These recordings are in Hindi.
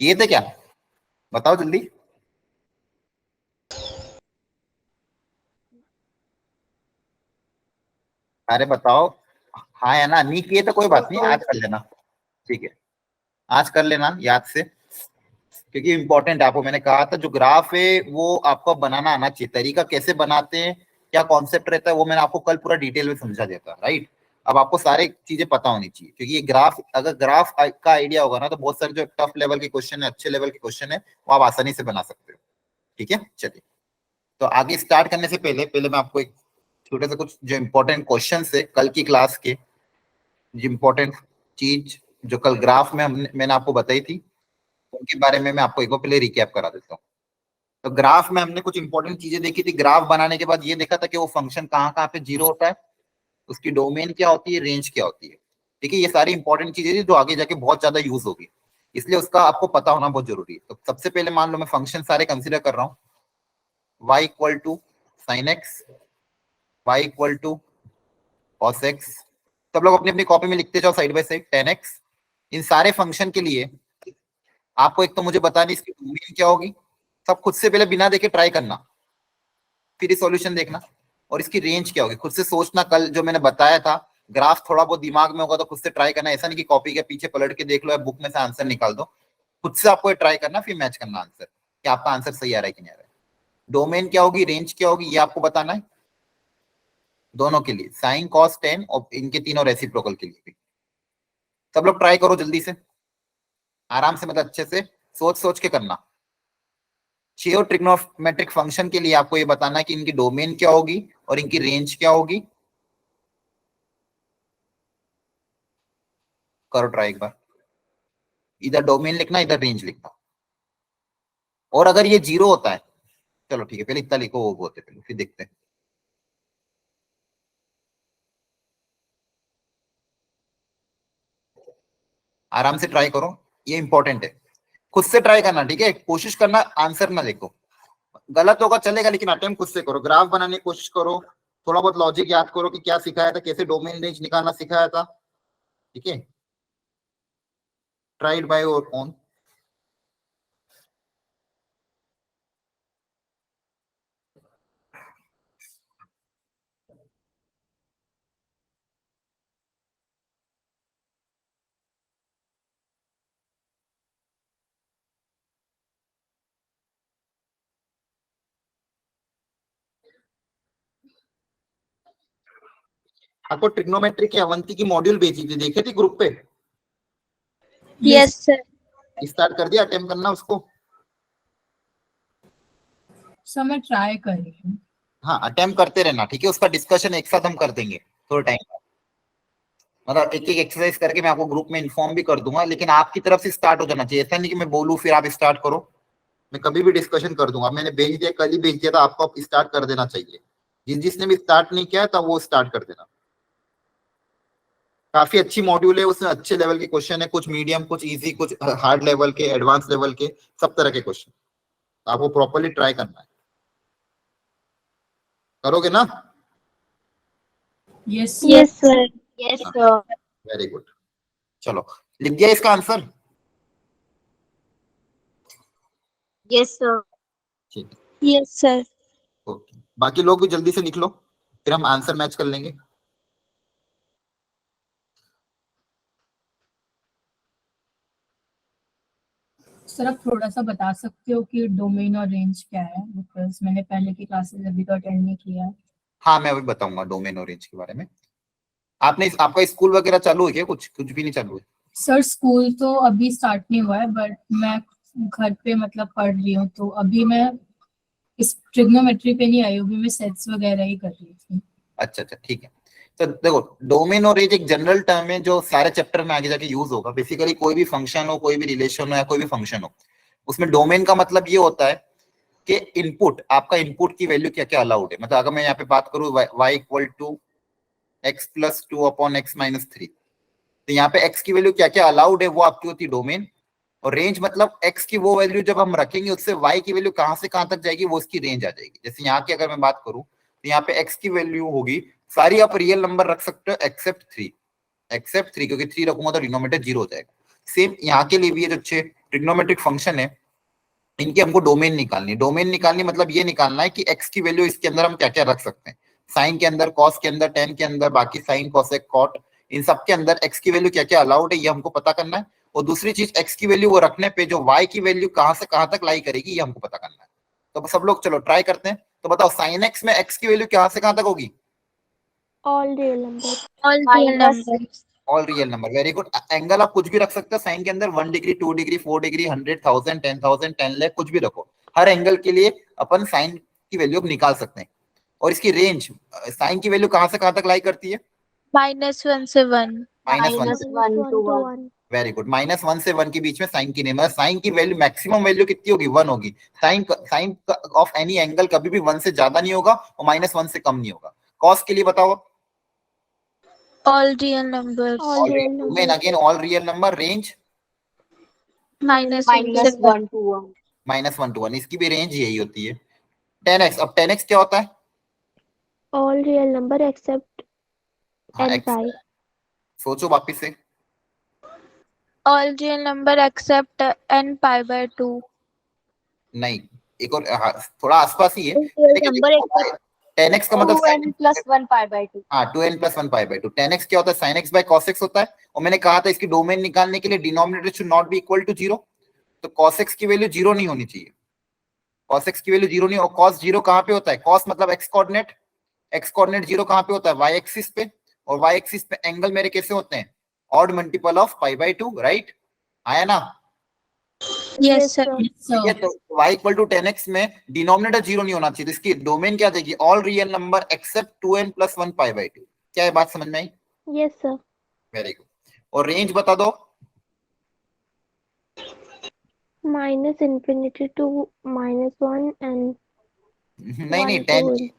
किए थे क्या? बताओ जल्दी। अरे बताओ। हाँ या ना, नहीं किए तो कोई बात नहीं, आज कर लेना। ठीक है, आज कर लेना याद से, क्योंकि इंपॉर्टेंट है। आपको मैंने कहा था जो ग्राफ है वो आपको बनाना आना चाहिए। तरीका कैसे बनाते हैं, क्या कॉन्सेप्ट रहता है, वो मैंने आपको कल पूरा डिटेल में समझा देता, राइट। अब आपको सारी चीजें पता होनी चाहिए, क्योंकि ये ग्राफ, अगर ग्राफ का आइडिया होगा ना, तो बहुत सारे जो टफ लेवल के क्वेश्चन है, अच्छे लेवल के क्वेश्चन है, वो आप आसानी से बना सकते हो। ठीक है, चलिए। तो आगे स्टार्ट करने से पहले पहले मैं आपको एक छोटे से कुछ जो इंपॉर्टेंट क्वेश्चन है कल की क्लास के, जो इंपॉर्टेंट चीज जो कल ग्राफ में मैंने आपको बताई थी, उनके बारे में मैं आपको एक बार पहले रिकैप करा देता हूँ। तो ग्राफ में हमने कुछ इंपॉर्टेंट चीजें देखी थी। ग्राफ बनाने के बाद ये देखा था कि वो फंक्शन कहाँ कहाँ पे जीरो होता है, उसकी डोमेन क्या होती है, रेंज क्या होती है। ठीक है, ये सारी इंपॉर्टेंट चीजें थी जो आगे जाके बहुत ज्यादा यूज होगी, इसलिए उसका आपको पता होना बहुत जरूरी है। तो सबसे पहले मान लो मैं फंक्शन सारे कंसिडर कर रहा हूँ। y equal to sine x, y equal to cos x. सब लोग अपनी अपनी कॉपी में लिखते जाओ side by side, ten x. इन सारे फंक्शन के लिए आपको एक तो मुझे बतानी इसकी डोमेन क्या होगी, सब खुद से पहले बिना देखे ट्राई करना, फिर सॉल्यूशन देखना। और इसकी रेंज क्या होगी खुद से सोचना, कल जो मैंने बताया था। ग्राफ थोड़ा बहुत दिमाग में होगा तो खुद से ट्राई करना, ऐसा नहीं कि कॉपी के पीछे पलट के देख लो या बुक में से आंसर निकाल दो। खुद से आपको ट्राई करना, फिर मैच करना आंसर, कि आपका आंसर सही आ रहा है कि नहीं आ रहा है। डोमेन क्या होगी, रेंज क्या होगी, ये आपको बताना है दोनों के लिए, साइन कॉस टेन और इनके तीनों रेसिप्रोकल के लिए भी। सब लोग ट्राई करो जल्दी से, आराम से, मतलब अच्छे से सोच सोच के करना। शेयर ट्रिग्नोमेट्रिक फंक्शन के लिए आपको ये बताना है कि इनकी डोमेन क्या होगी और इनकी रेंज क्या होगी। करो ट्राई एक बार, इधर डोमेन लिखना, इधर रेंज लिखना। और अगर ये जीरो होता है, चलो ठीक है, पहले इतना लिखो, वो होते पहले, फिर देखते हैं। आराम से ट्राई करो, ये इंपॉर्टेंट है। खुद से ट्राई करना, ठीक है, कोशिश करना आंसर ना देखो। गलत होगा चलेगा, लेकिन अटेम्प्ट खुद से करो, ग्राफ बनाने की कोशिश करो, थोड़ा बहुत लॉजिक याद करो कि क्या सिखाया था, कैसे डोमेन रेंज निकालना सिखाया था। ठीक है, try it by your own. आपको ट्रिग्नोमेट्री की अवंती की मॉड्यूल भेजी थी, देखे थे ग्रुप पे? Yes sir. स्टार्ट कर दिया अटेम्प्ट करना उसको? सर मैं ट्राई कर रही हूँ। हाँ, अटेम्प्ट करते रहना, ठीक है। उसका डिस्कशन एक साथ हम कर देंगे थोड़ा टाइम, मतलब एक एक एक्सरसाइज करके मैं आपको ग्रुप में इन्फॉर्म भी कर दूंगा, लेकिन आपकी तरफ से स्टार्ट हो जाना चाहिए। ऐसा नहीं कि मैं बोलूँ फिर आप स्टार्ट करो, मैं कभी भी डिस्कशन कर दूंगा। मैंने भेज दिया, कल ही भेज दिया था आपको, आप स्टार्ट कर देना चाहिए। जिसने भी स्टार्ट नहीं किया था वो स्टार्ट कर देना। काफी अच्छी मॉड्यूल है, उसमें अच्छे लेवल के क्वेश्चन है, कुछ मीडियम, कुछ इजी, कुछ हार्ड लेवल के, एडवांस लेवल के, सब तरह के क्वेश्चन। आपको प्रॉपरली ट्राई करना है, करोगे ना? Yes yes sir. Yes sir. Very good. चलो, लिख दिया इसका आंसर? Yes sir. ठीक है, यस सर। ओके। बाकी लोग भी जल्दी से लिख लो, फिर हम आंसर मैच कर लेंगे। सर आप थोड़ा सा बता सकते हो कि डोमेन और रेंज क्या है, बिकॉज मैंने पहले की क्लासेस अभी तो अटेंड नहीं किया है। हाँ, मैं अभी बताऊंगा डोमेन और रेंज के बारे में। आपने आपका स्कूल वगैरह चालू है क्या? कुछ कुछ भी नहीं चालू है? सर स्कूल तो अभी स्टार्ट नहीं हुआ है, बट मैं घर पे मतलब पढ़ रही हूँ, तो अभी मैं इस ट्रिग्नोमेट्री पे नहीं आई हूँ, अभी मैं सेट्स वगैरह ही कर रही थी। अच्छा अच्छा, ठीक है। तो देखो, डोमेन और रेंज एक जनरल टर्म है जो सारे चैप्टर में आगे जाके यूज होगा। बेसिकली कोई भी फंक्शन हो, कोई भी रिलेशन हो, या कोई भी फंक्शन हो, उसमें डोमेन का मतलब ये होता है कि इनपुट, आपका इनपुट की वैल्यू क्या क्या अलाउड है। मतलब अगर मैं यहाँ पे बात करूँ y equal to X plus two upon X minus three, तो यहाँ पे x की वैल्यू क्या क्या अलाउड है वो आपकी होती है डोमेन। और रेंज मतलब x की वो वैल्यू जब हम रखेंगे उससे y की वैल्यू कहां से कहां तक जाएगी, वो उसकी रेंज आ जाएगी। जैसे यहाँ की अगर मैं बात करूं, तो यहाँ पे x की वैल्यू होगी, सारी आप रियल नंबर रख सकते हो एक्सेप्ट थ्री, क्योंकि थ्री रखूंगा तो डिनोमिनेटर जीरो हो जाएगा। सेम यहाँ के लिए भी है, जो ट्रिग्नोमेट्रिक फंक्शन है, इनकी हमको डोमेन निकालनी है। डोमेन निकालनी मतलब ये निकालना है कि एक्स की वैल्यू इसके अंदर हम क्या क्या रख सकते हैं, साइन के अंदर, कॉस के अंदर, टेन के अंदर, बाकी साइन, कोसेक, कॉट, इन सब के अंदर एक्स की वैल्यू क्या क्या अलाउड है ये हमको पता करना है। और दूसरी चीज, एक्स की वैल्यू वो रखने पे जो वाई की वैल्यू कहां से कहां तक लाई करेगी ये हमको पता करना है। तो सब लोग चलो ट्राई करते हैं। तो बताओ साइन एक्स में एक्स की वैल्यू कहां से कहां तक होगी? All real numbers. All real numbers. All real number, very good. Angle आप कुछ भी रख सकते हो साइन के अंदर, 1 डिग्री, 2 डिग्री, 4 डिग्री, 100, 1000, 10,000, 10 लाख, कुछ भी रखो। हर एंगल के लिए अपन साइन की वैल्यू निकाल सकते हैं। और इसकी रेंज, साइन की वैल्यू कहां से कहां तक लाई करती है? -1 से 1. -1 से, -1 to 1. Very good. -1 से 1 के बीच में साइन की नहीं, मतलब साइन की वैल्यू मैक्सिमम वैल्यू कितनी होगी? 1 होगी। साइन ऑफ एनी एंगल कभी भी 1 से ज्यादा नहीं होगा और -1 से कम नहीं होगा। कॉस के लिए बताओ? All real numbers. All real domain numbers. Again all real number, range -1 से 1. to 1. -1 to 1, इसकी भी रेंज यही होती है। 10x, अब 10x क्या होता है? All real number except हाँ, n x, pi. सोचो वापिस से। All real number except n pi by 2. नहीं, एक और, हाँ, थोड़ा आसपास ही है। Number 10x का मतलब 2n plus 1 pi by 2. हाँ, 2n plus 1 pi by 2। 10x क्या होता है? sin x by cos x होता है। और मैंने कहा था इसकी डोमेन निकालने के लिए denominator should not be equal to 0। तो cos x की वैल्यू 0 नहीं होनी चाहिए। cos x की वैल्यू 0 नहीं, और cos 0 कहां पे होता है? cos मतलब x कोऑर्डिनेट, x कोऑर्डिनेट 0 कहां पे होता है? y एक्सिस पे। और y एक्सिस पे एंगल मेरे कैसे होते हैं? Odd multiple of pi by 2, right? आया ना? Yes, sir. ठीक है, तो y इक्वल टू 10x में डिनोमिनेटर 0 नहीं होना चाहिए, तो इसकी डोमेन क्या देगी? All real number except 2n plus 1 pi by 2। क्या ये बात समझ में आई? Yes, sir. Very good. और रेंज बता दो? Minus infinity to -1 and नहीं नहीं, 1 10 to की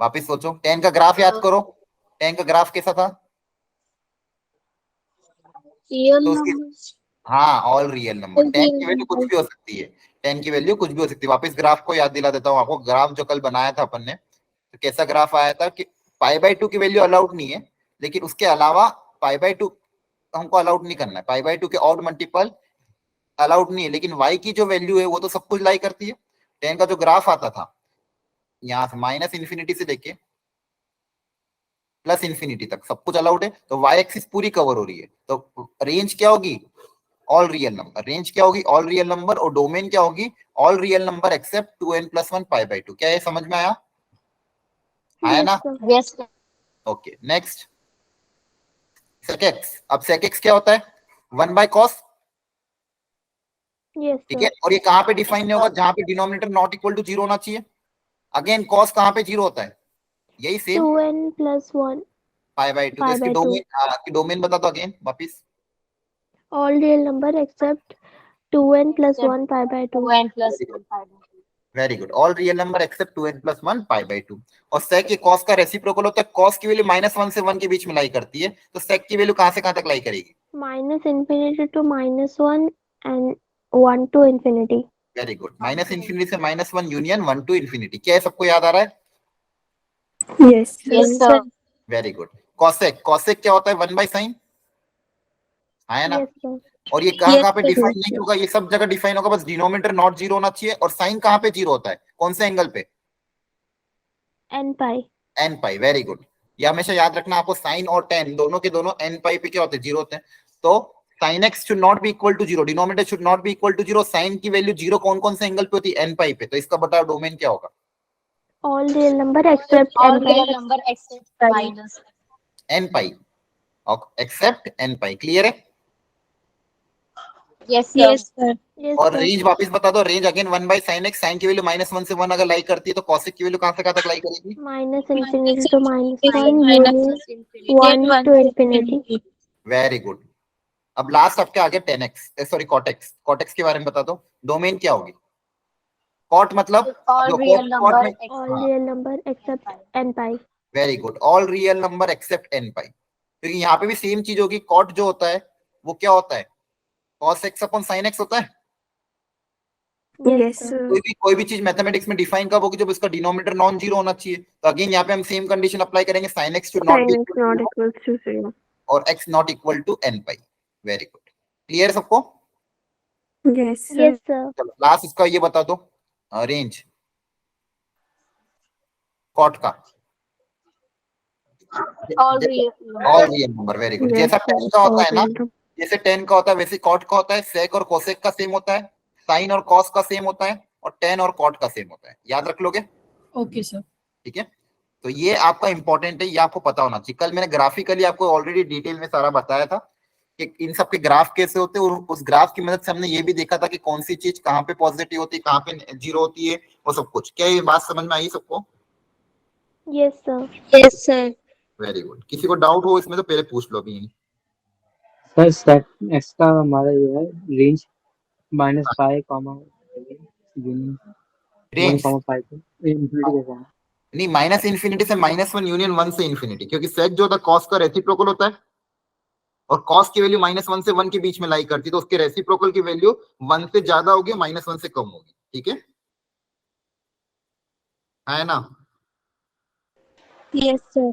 वापिस सोचो। 10 का ग्राफ याद करो। 10 का ग्राफ कैसा था? real तो उसकी, numbers. हाँ, ऑल रियल नंबर। 10 की वैल्यू कुछ भी हो सकती है। 10 की वैल्यू कुछ भी हो सकती है। वापस ग्राफ को याद दिला देता हूँ आपको। ग्राफ जो कल बनाया था अपन ने, तो कैसा ग्राफ आया था कि पाई बाय 2 की वैल्यू अलाउड नहीं है, लेकिन उसके अलावा पाई बाय 2 हमको अलाउड नहीं करना है। पाई बाय 2 के ऑड मल्टीपल अलाउड नहीं है, लेकिन y की जो वैल्यू है वो तो सब कुछ लाई करती है। 10 का जो ग्राफ आता था यहाँ से माइनस इन्फिनिटी से लेके प्लस इन्फिनिटी तक सब कुछ अलाउड है, तो y एक्सिस पूरी कवर हो रही है। तो रेंज क्या होगी? All real number. रेंज क्या होगी? All real number. और डोमेन क्या होगी? All real number except 2n plus 1 pi by 2। क्या ये समझ में आया? आया Yes, ना? sir. Yes, sir. Okay, next sec x। अब sec x क्या होता है? 1 बाय cos, Yes, ठीक sir. है। और ये कहां पे डिफाइन नहीं होगा? जहां पे डिनोमिनेटर नॉट इक्वल टू 0 होना चाहिए। अगेन cos कहां पे 0 होता है? यही same 2n plus 1 pi by 2। तो pi इसकी by 2. डोमेन बता दो अगेन वापिस। All real number except 2n plus Except 1 pi by 2. 2n plus 1 pi by 2. Very good. All real number except 2n plus 1 pi by 2। और sec ये cos का रेसिप्रोकल होता है। cos की वैल्यू -1 से 1 के बीच में लाई करती है, तो sec की वैल्यू कहां से कहां तक लाई करेगी? Minus infinity to -1 and 1 to infinity. Very good. Minus infinity से -1 यूनियन 1 टू इन्फिनिटी। क्या है, सबको याद आ रहा है? Yes, Yes, sir. Very good. cosec, cosec क्या होता है? 1 बाय sin। आया ना? Yes, sir. और ये कहां Yes, कहां पे sir. डिफाइन नहीं होगा? ये सब जगह डिफाइन होगा, बस डिनोमिनेटर नॉट 0 होना चाहिए। और साइन कहां पे 0 होता है? कौन से एंगल पे? n pi. n pi. Very good. ये हमेशा याद रखना आपको, साइन और tan दोनों के दोनों n पाई पे क्या होते हैं? 0 होते हैं। तो sin x should not be equal to 0, denominator should not be equal to 0। sin की वैल्यू 0 कौन कौन से एंगल पे होती है? n पाई पे। तो इसका बताओ डोमेन क्या होगा? All real number except All n pi. real number except minus. n pi except n pi. Clear है? Yes, sir. Yes, sir. Yes, और sir. रेंज वापस बता दो। Range again 1 by sin x। sin की वैल्यू -1 से 1 अगर लाई करती है, तो cosec की वैल्यू कहां से कहां तक लाई करेगी? Minus infinity to -1 Minus union Infinity. 1 to infinity. Very good. अब लास्ट आपके आगे 10x, sorry cot x। cot x के बारे में बता दो, डोमेन क्या होगी? cot मतलब All जो real cot number में, All हाँ, real number except n pi. Very good. All real number except n पाई। क्योंकि यहाँ पे भी सेम चीज होगी। cot जो होता है वो क्या होता है? cos x upon sin x होता है। Yes, sir. कोई भी चीज मैथमेटिक्स में डिफाइन कब होगी? जब उसका डिनोमिनेटर नॉन जीरो होना चाहिए। तो अगेन यहाँ पे हम सेम कंडीशन अप्लाई करेंगे, sin x should not be Sin x not equals to 0. और x not equal to n pi. Very good. Clear सबको? Yes, sir. Yes, sir. चलो लास्ट इसका ये बता दो रेंज कॉट का All real all real number, very good. Yes, जैसा sir. 10 का होता है ना, All जैसे 10 का होता है वैसे कॉट का होता है, सेक और कोसेक का सेम होता है, साइन और कॉस का सेम होता है, और टेन और कॉट का सेम होता है। याद रख लोगे? Okay sir. ठीक है, तो ये आपका इंपॉर्टेंट है, ये आपको पता होना चाहिए। कल मैंने ग्राफिकली आपको ऑलरेडी डिटेल में सारा बताया था कि इन सब के ग्राफ कैसे होते हैं, और उस ग्राफ की मदद से हमने ये भी देखा था कि कौन सी चीज कहाँ पे पॉजिटिव होती है, कहाँ पे जीरो होती है, वो सब कुछ। क्या ये बात समझ में आई सबको? Yes, sir. Yes, sir. Very good. किसी को डाउट हो इसमें तो पहले पूछ लो अभी। सर सेट एक्स का हमारा ये है range minus pi comma one range comma pi को इंफिनिटी कैसा है? नहीं, माइनस इन्फिनिटी से -1 यूनियन 1 से इन्फिनिटी, क्योंकि सेक जो होता है कॉस का रेसिप्रोकल होता है, और कॉस की वैल्यू -1 से 1 के बीच में लाई करती है, तो उसके रेसिप्रोकल की वैल्यू 1 से ज्यादा होगी, -1 से कम होगी। ठीक है ना? Yes, sir.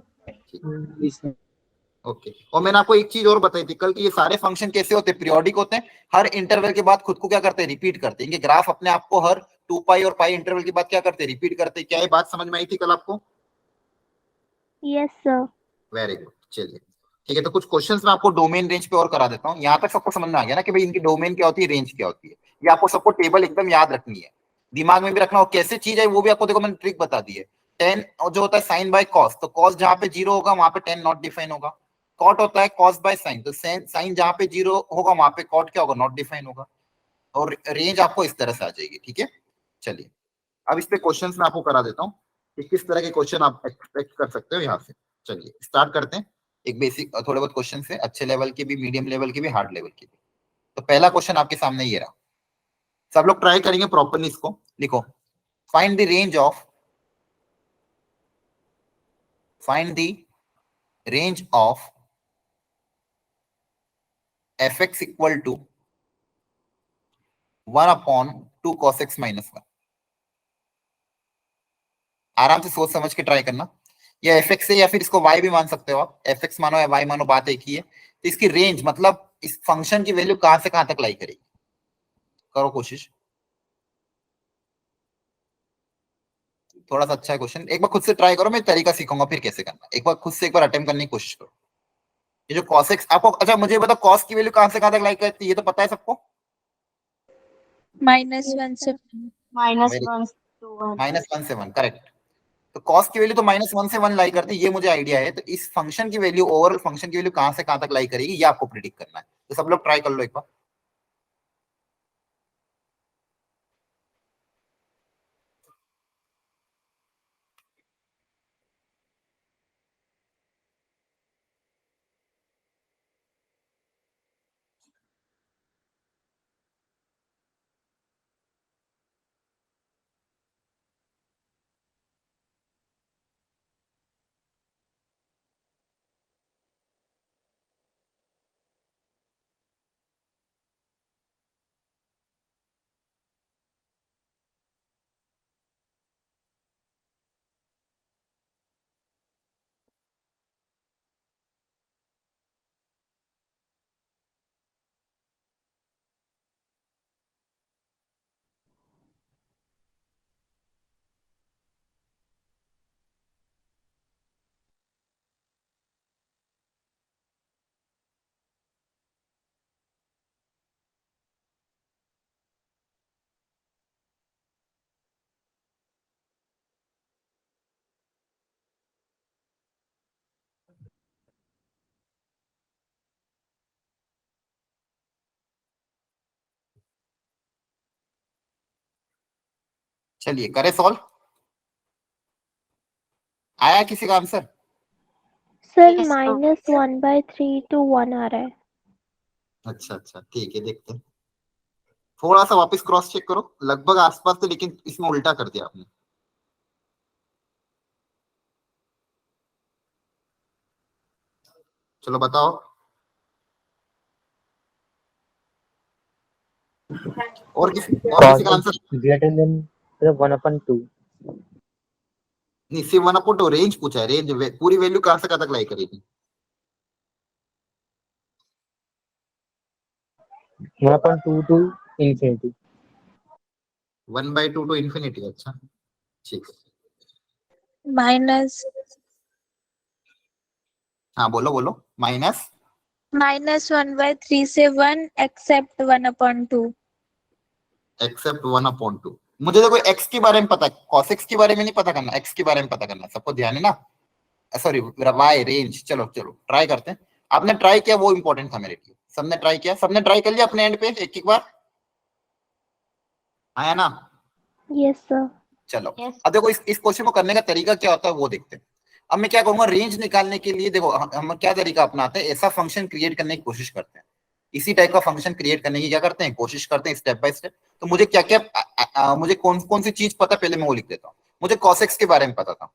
इसमें ओके। और मैंने आपको एक चीज और बताई थी कल, कि ये सारे फंक्शन कैसे होते हैं, पीरियोडिक होते हैं, हर इंटरवल के बाद खुद को क्या करते हैं, रिपीट करते हैं। इनके ग्राफ अपने आप को हर 2 पाई और पाई इंटरवल के बाद क्या करते हैं, रिपीट करते हैं। क्या ये बात समझ में आई थी कल आपको? Yes, sir. Very good. चलिए ठीक है, तो कुछ क्वेश्चंस मैं आपको डोमेन रेंज पे और करा देता हूँ। यहाँ तक सबको समझ में आ गया ना कि भाई इनकी डोमेन क्या होती है, रेंज क्या होती है। ये आपको सबको टेबल एकदम याद रखनी है, दिमाग में भी रखना, और कैसे चीज है वो भी आपको, देखो मैंने ट्रिक बता दी है। 10 जो होता है साइन बाय कॉस, तो कॉस जहां पे 0 होगा वहां पे 10 नॉट डिफाइन होगा। कॉट होता है कॉस बाय साइन, तो साइन जहां पे 0 होगा वहां पे कॉट क्या होगा, नॉट डिफाइन होगा। और रेंज आपको इस तरह से आ जाएगी। ठीक है, चलिए अब इस पे क्वेश्चंस मैं आपको करा देता हूँ कि किस तरह के क्वेश्चन आप एक्सपेक्ट कर सकते हो यहाँ से। चलिए स्टार्ट करते हैं। एक बेसिक थोड़े बहुत क्वेश्चन है, अच्छे लेवल के भी, मीडियम लेवल के भी, हार्ड लेवल के भी। तो पहला क्वेश्चन आपके सामने ये रहा, सब लोग ट्राई करेंगे प्रॉपर्ली इसको। लिखो, find the range of fx equal to 1/2 cos x - 1। आराम से सोच समझ के ट्राई करना। या fx है, या फिर इसको y भी मान सकते हो आप, fx मानो या y मानो, बात एक ही है। तो इसकी रेंज मतलब इस फंक्शन की वैल्यू कहां से कहां तक लाई करेगी, करो कोशिश। थोड़ा सा अच्छा है क्वेश्चन, एक बार खुद से ट्राई करो, मैं तरीका सीखूंगा फिर कैसे करना। एक बार खुद से एक बार अटेम्प्ट करने की कोशिश करो। ये जो cos x आपको, अच्छा मुझे बताओ cos की वैल्यू कहां से कहां तक लाई करती है, ये तो पता है सबको? -1 से Very- -1 to 1. -1 से 1, करेक्ट। तो cos की वैल्यू तो -1 से 1 लाई करती है, ये मुझे आइडिया है। तो इस फंक्शन की वैल्यू, ओवरऑल फंक्शन की वैल्यू कहां से कहां तक लाई करेगी, ये आपको प्रिडिक्ट करना है। तो सब लोग ट्राई कर लो एक बार। चलिए करें सॉल्व। आया किसी का answer? Sir, Yes, sir. -1/3 to 1 आ रहा है। अच्छा अच्छा, ठीक है, देखते हैं। थोड़ा सा वापस क्रॉस चेक करो, लगभग आसपास थे, लेकिन इसमें उल्टा कर दिया आपने। चलो बताओ, और किसी का आंसर? ग्रेटर देन 1/2 नहीं, सिर्फ 1/2 रेंज पूछा है, रेंज पूरी वैल्यू कहां से कहां तक लाई करेगी? 1/2 to इन्फिनिटी। 1/2 to infinity. अच्छा ठीक है, माइनस हाँ बोलो बोलो। माइनस -1/3 से 1 एक्सेप्ट 1/2। एक्सेप्ट 1/2। मुझे देखो एक्स के बारे में पता है, cos x के बारे में नहीं पता करना, एक्स के बारे में पता करना है। सबको ध्यान है ना? Sorry Y range. चलो चलो ट्राई करते हैं। आपने ट्राई किया वो इंपॉर्टेंट था मेरे लिए। सबने ट्राई किया, सबने ट्राई कर लिया अपने एंड पे एक एक बार, आया ना? Yes, sir. चलो Yes. अब देखो इस क्वेश्चन को करने का तरीका क्या होता है वो देखते हैं। अब मैं क्या करूंगा, रेंज निकालने के लिए देखो हम क्या तरीका अपनाते हैं, ऐसा फंक्शन क्रिएट करने की कोशिश करते हैं। इसी टाइप का फंक्शन क्रिएट करने की क्या करते हैं, कोशिश करते हैं स्टेप बाय स्टेप। तो मुझे क्या क्या मुझे कौन कौन सी चीज पता, पहले मैं वो लिख देता हूँ। मुझे cos x के बारे में पता था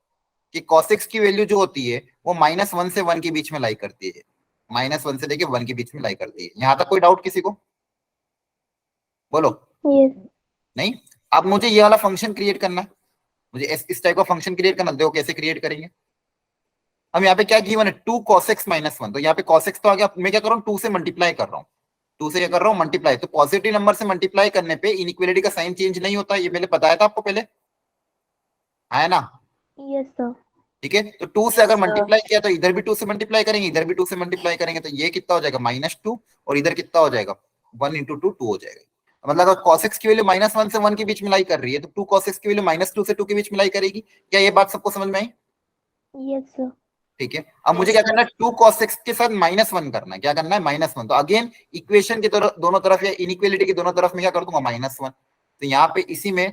कि cos x की वैल्यू जो होती है वो -1 से 1 के बीच में लाई करती है। -1 से लेके 1 के बीच में लाई करती है। यहाँ तक कोई डाउट किसी को? बोलो। Yes. नहीं? अब मुझे ये वाला फंक्शन क्रिएट करना है, मुझे इस टाइप का फंक्शन क्रिएट करना। देखो कैसे क्रिएट करेंगे। हम यहाँ पे क्या गिवन है, 2 cos x -1। तो यहाँ पे cos x तो आ गया, मैं क्या कर रहा हूँ 2 से मल्टीप्लाई कर रहा हूँ। 2 से क्या कर रहा हूँ, मल्टीप्लाई। तो पॉजिटिव नंबर से मल्टीप्लाई करने पे इनइक्वालिटी का साइन चेंज नहीं होता, ये मैंने बताया था आपको पहले, आया ना? Yes, sir. ठीक है, तो 2 से अगर मल्टीप्लाई किया तो इधर भी 2 से मल्टीप्लाई करेंगे, इधर भी 2 से मल्टीप्लाई करेंगे, तो ये कितना हो जाएगा -2, और इधर कितना हो जाएगा 1 × 2 2 हो जाएगा। मतलब अगर cos x की वैल्यू -1 से 1 के बीच में लाई कर रही है तो 2 cos x की वैल्यू -2 से 2 के बीच में लाई करेगी। क्या ये बात सबको समझ में आई? Yes, sir. ठीक है, अब मुझे क्या करना है, 2 cos x के साथ -1 करना है। क्या करना है, -1। तो अगेन इक्वेशन के दोनों तरफ या इनइक्वालिटी की दोनों तरफ में क्या कर दूंगा, -1। तो यहाँ पे इसी में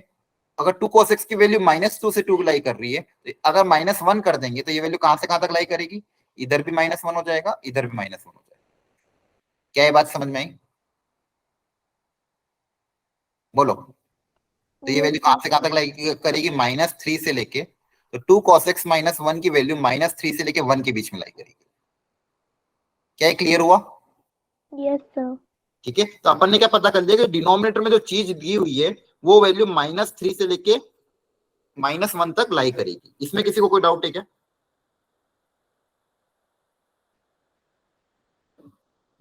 अगर 2 cos x की वैल्यू -2 से 2 लाई कर रही है, तो अगर -1 कर देंगे तो ये वैल्यू कहां से कहां तक लाई करेगी, इधर भी -1 हो जाएगा, इधर भी -1 हो जाएगा। क्या ये बात समझ में आई? बोलो। तो ये Yes, वैल्यू कहां sir. से कहां तक लाई करेगी, -3 से लेके, तो 2 cos x -1 की वैल्यू -3 से लेके 1 के बीच में लाई करेगी। क्या ये क्लियर हुआ? Yes, sir. ठीक है, तो अपन ने क्या पता कर लिया कि डिनोमिनेटर में जो चीज दी हुई है वो वैल्यू -3 से लेके -1 तक लाई करेगी। इसमें किसी को कोई डाउट है क्या?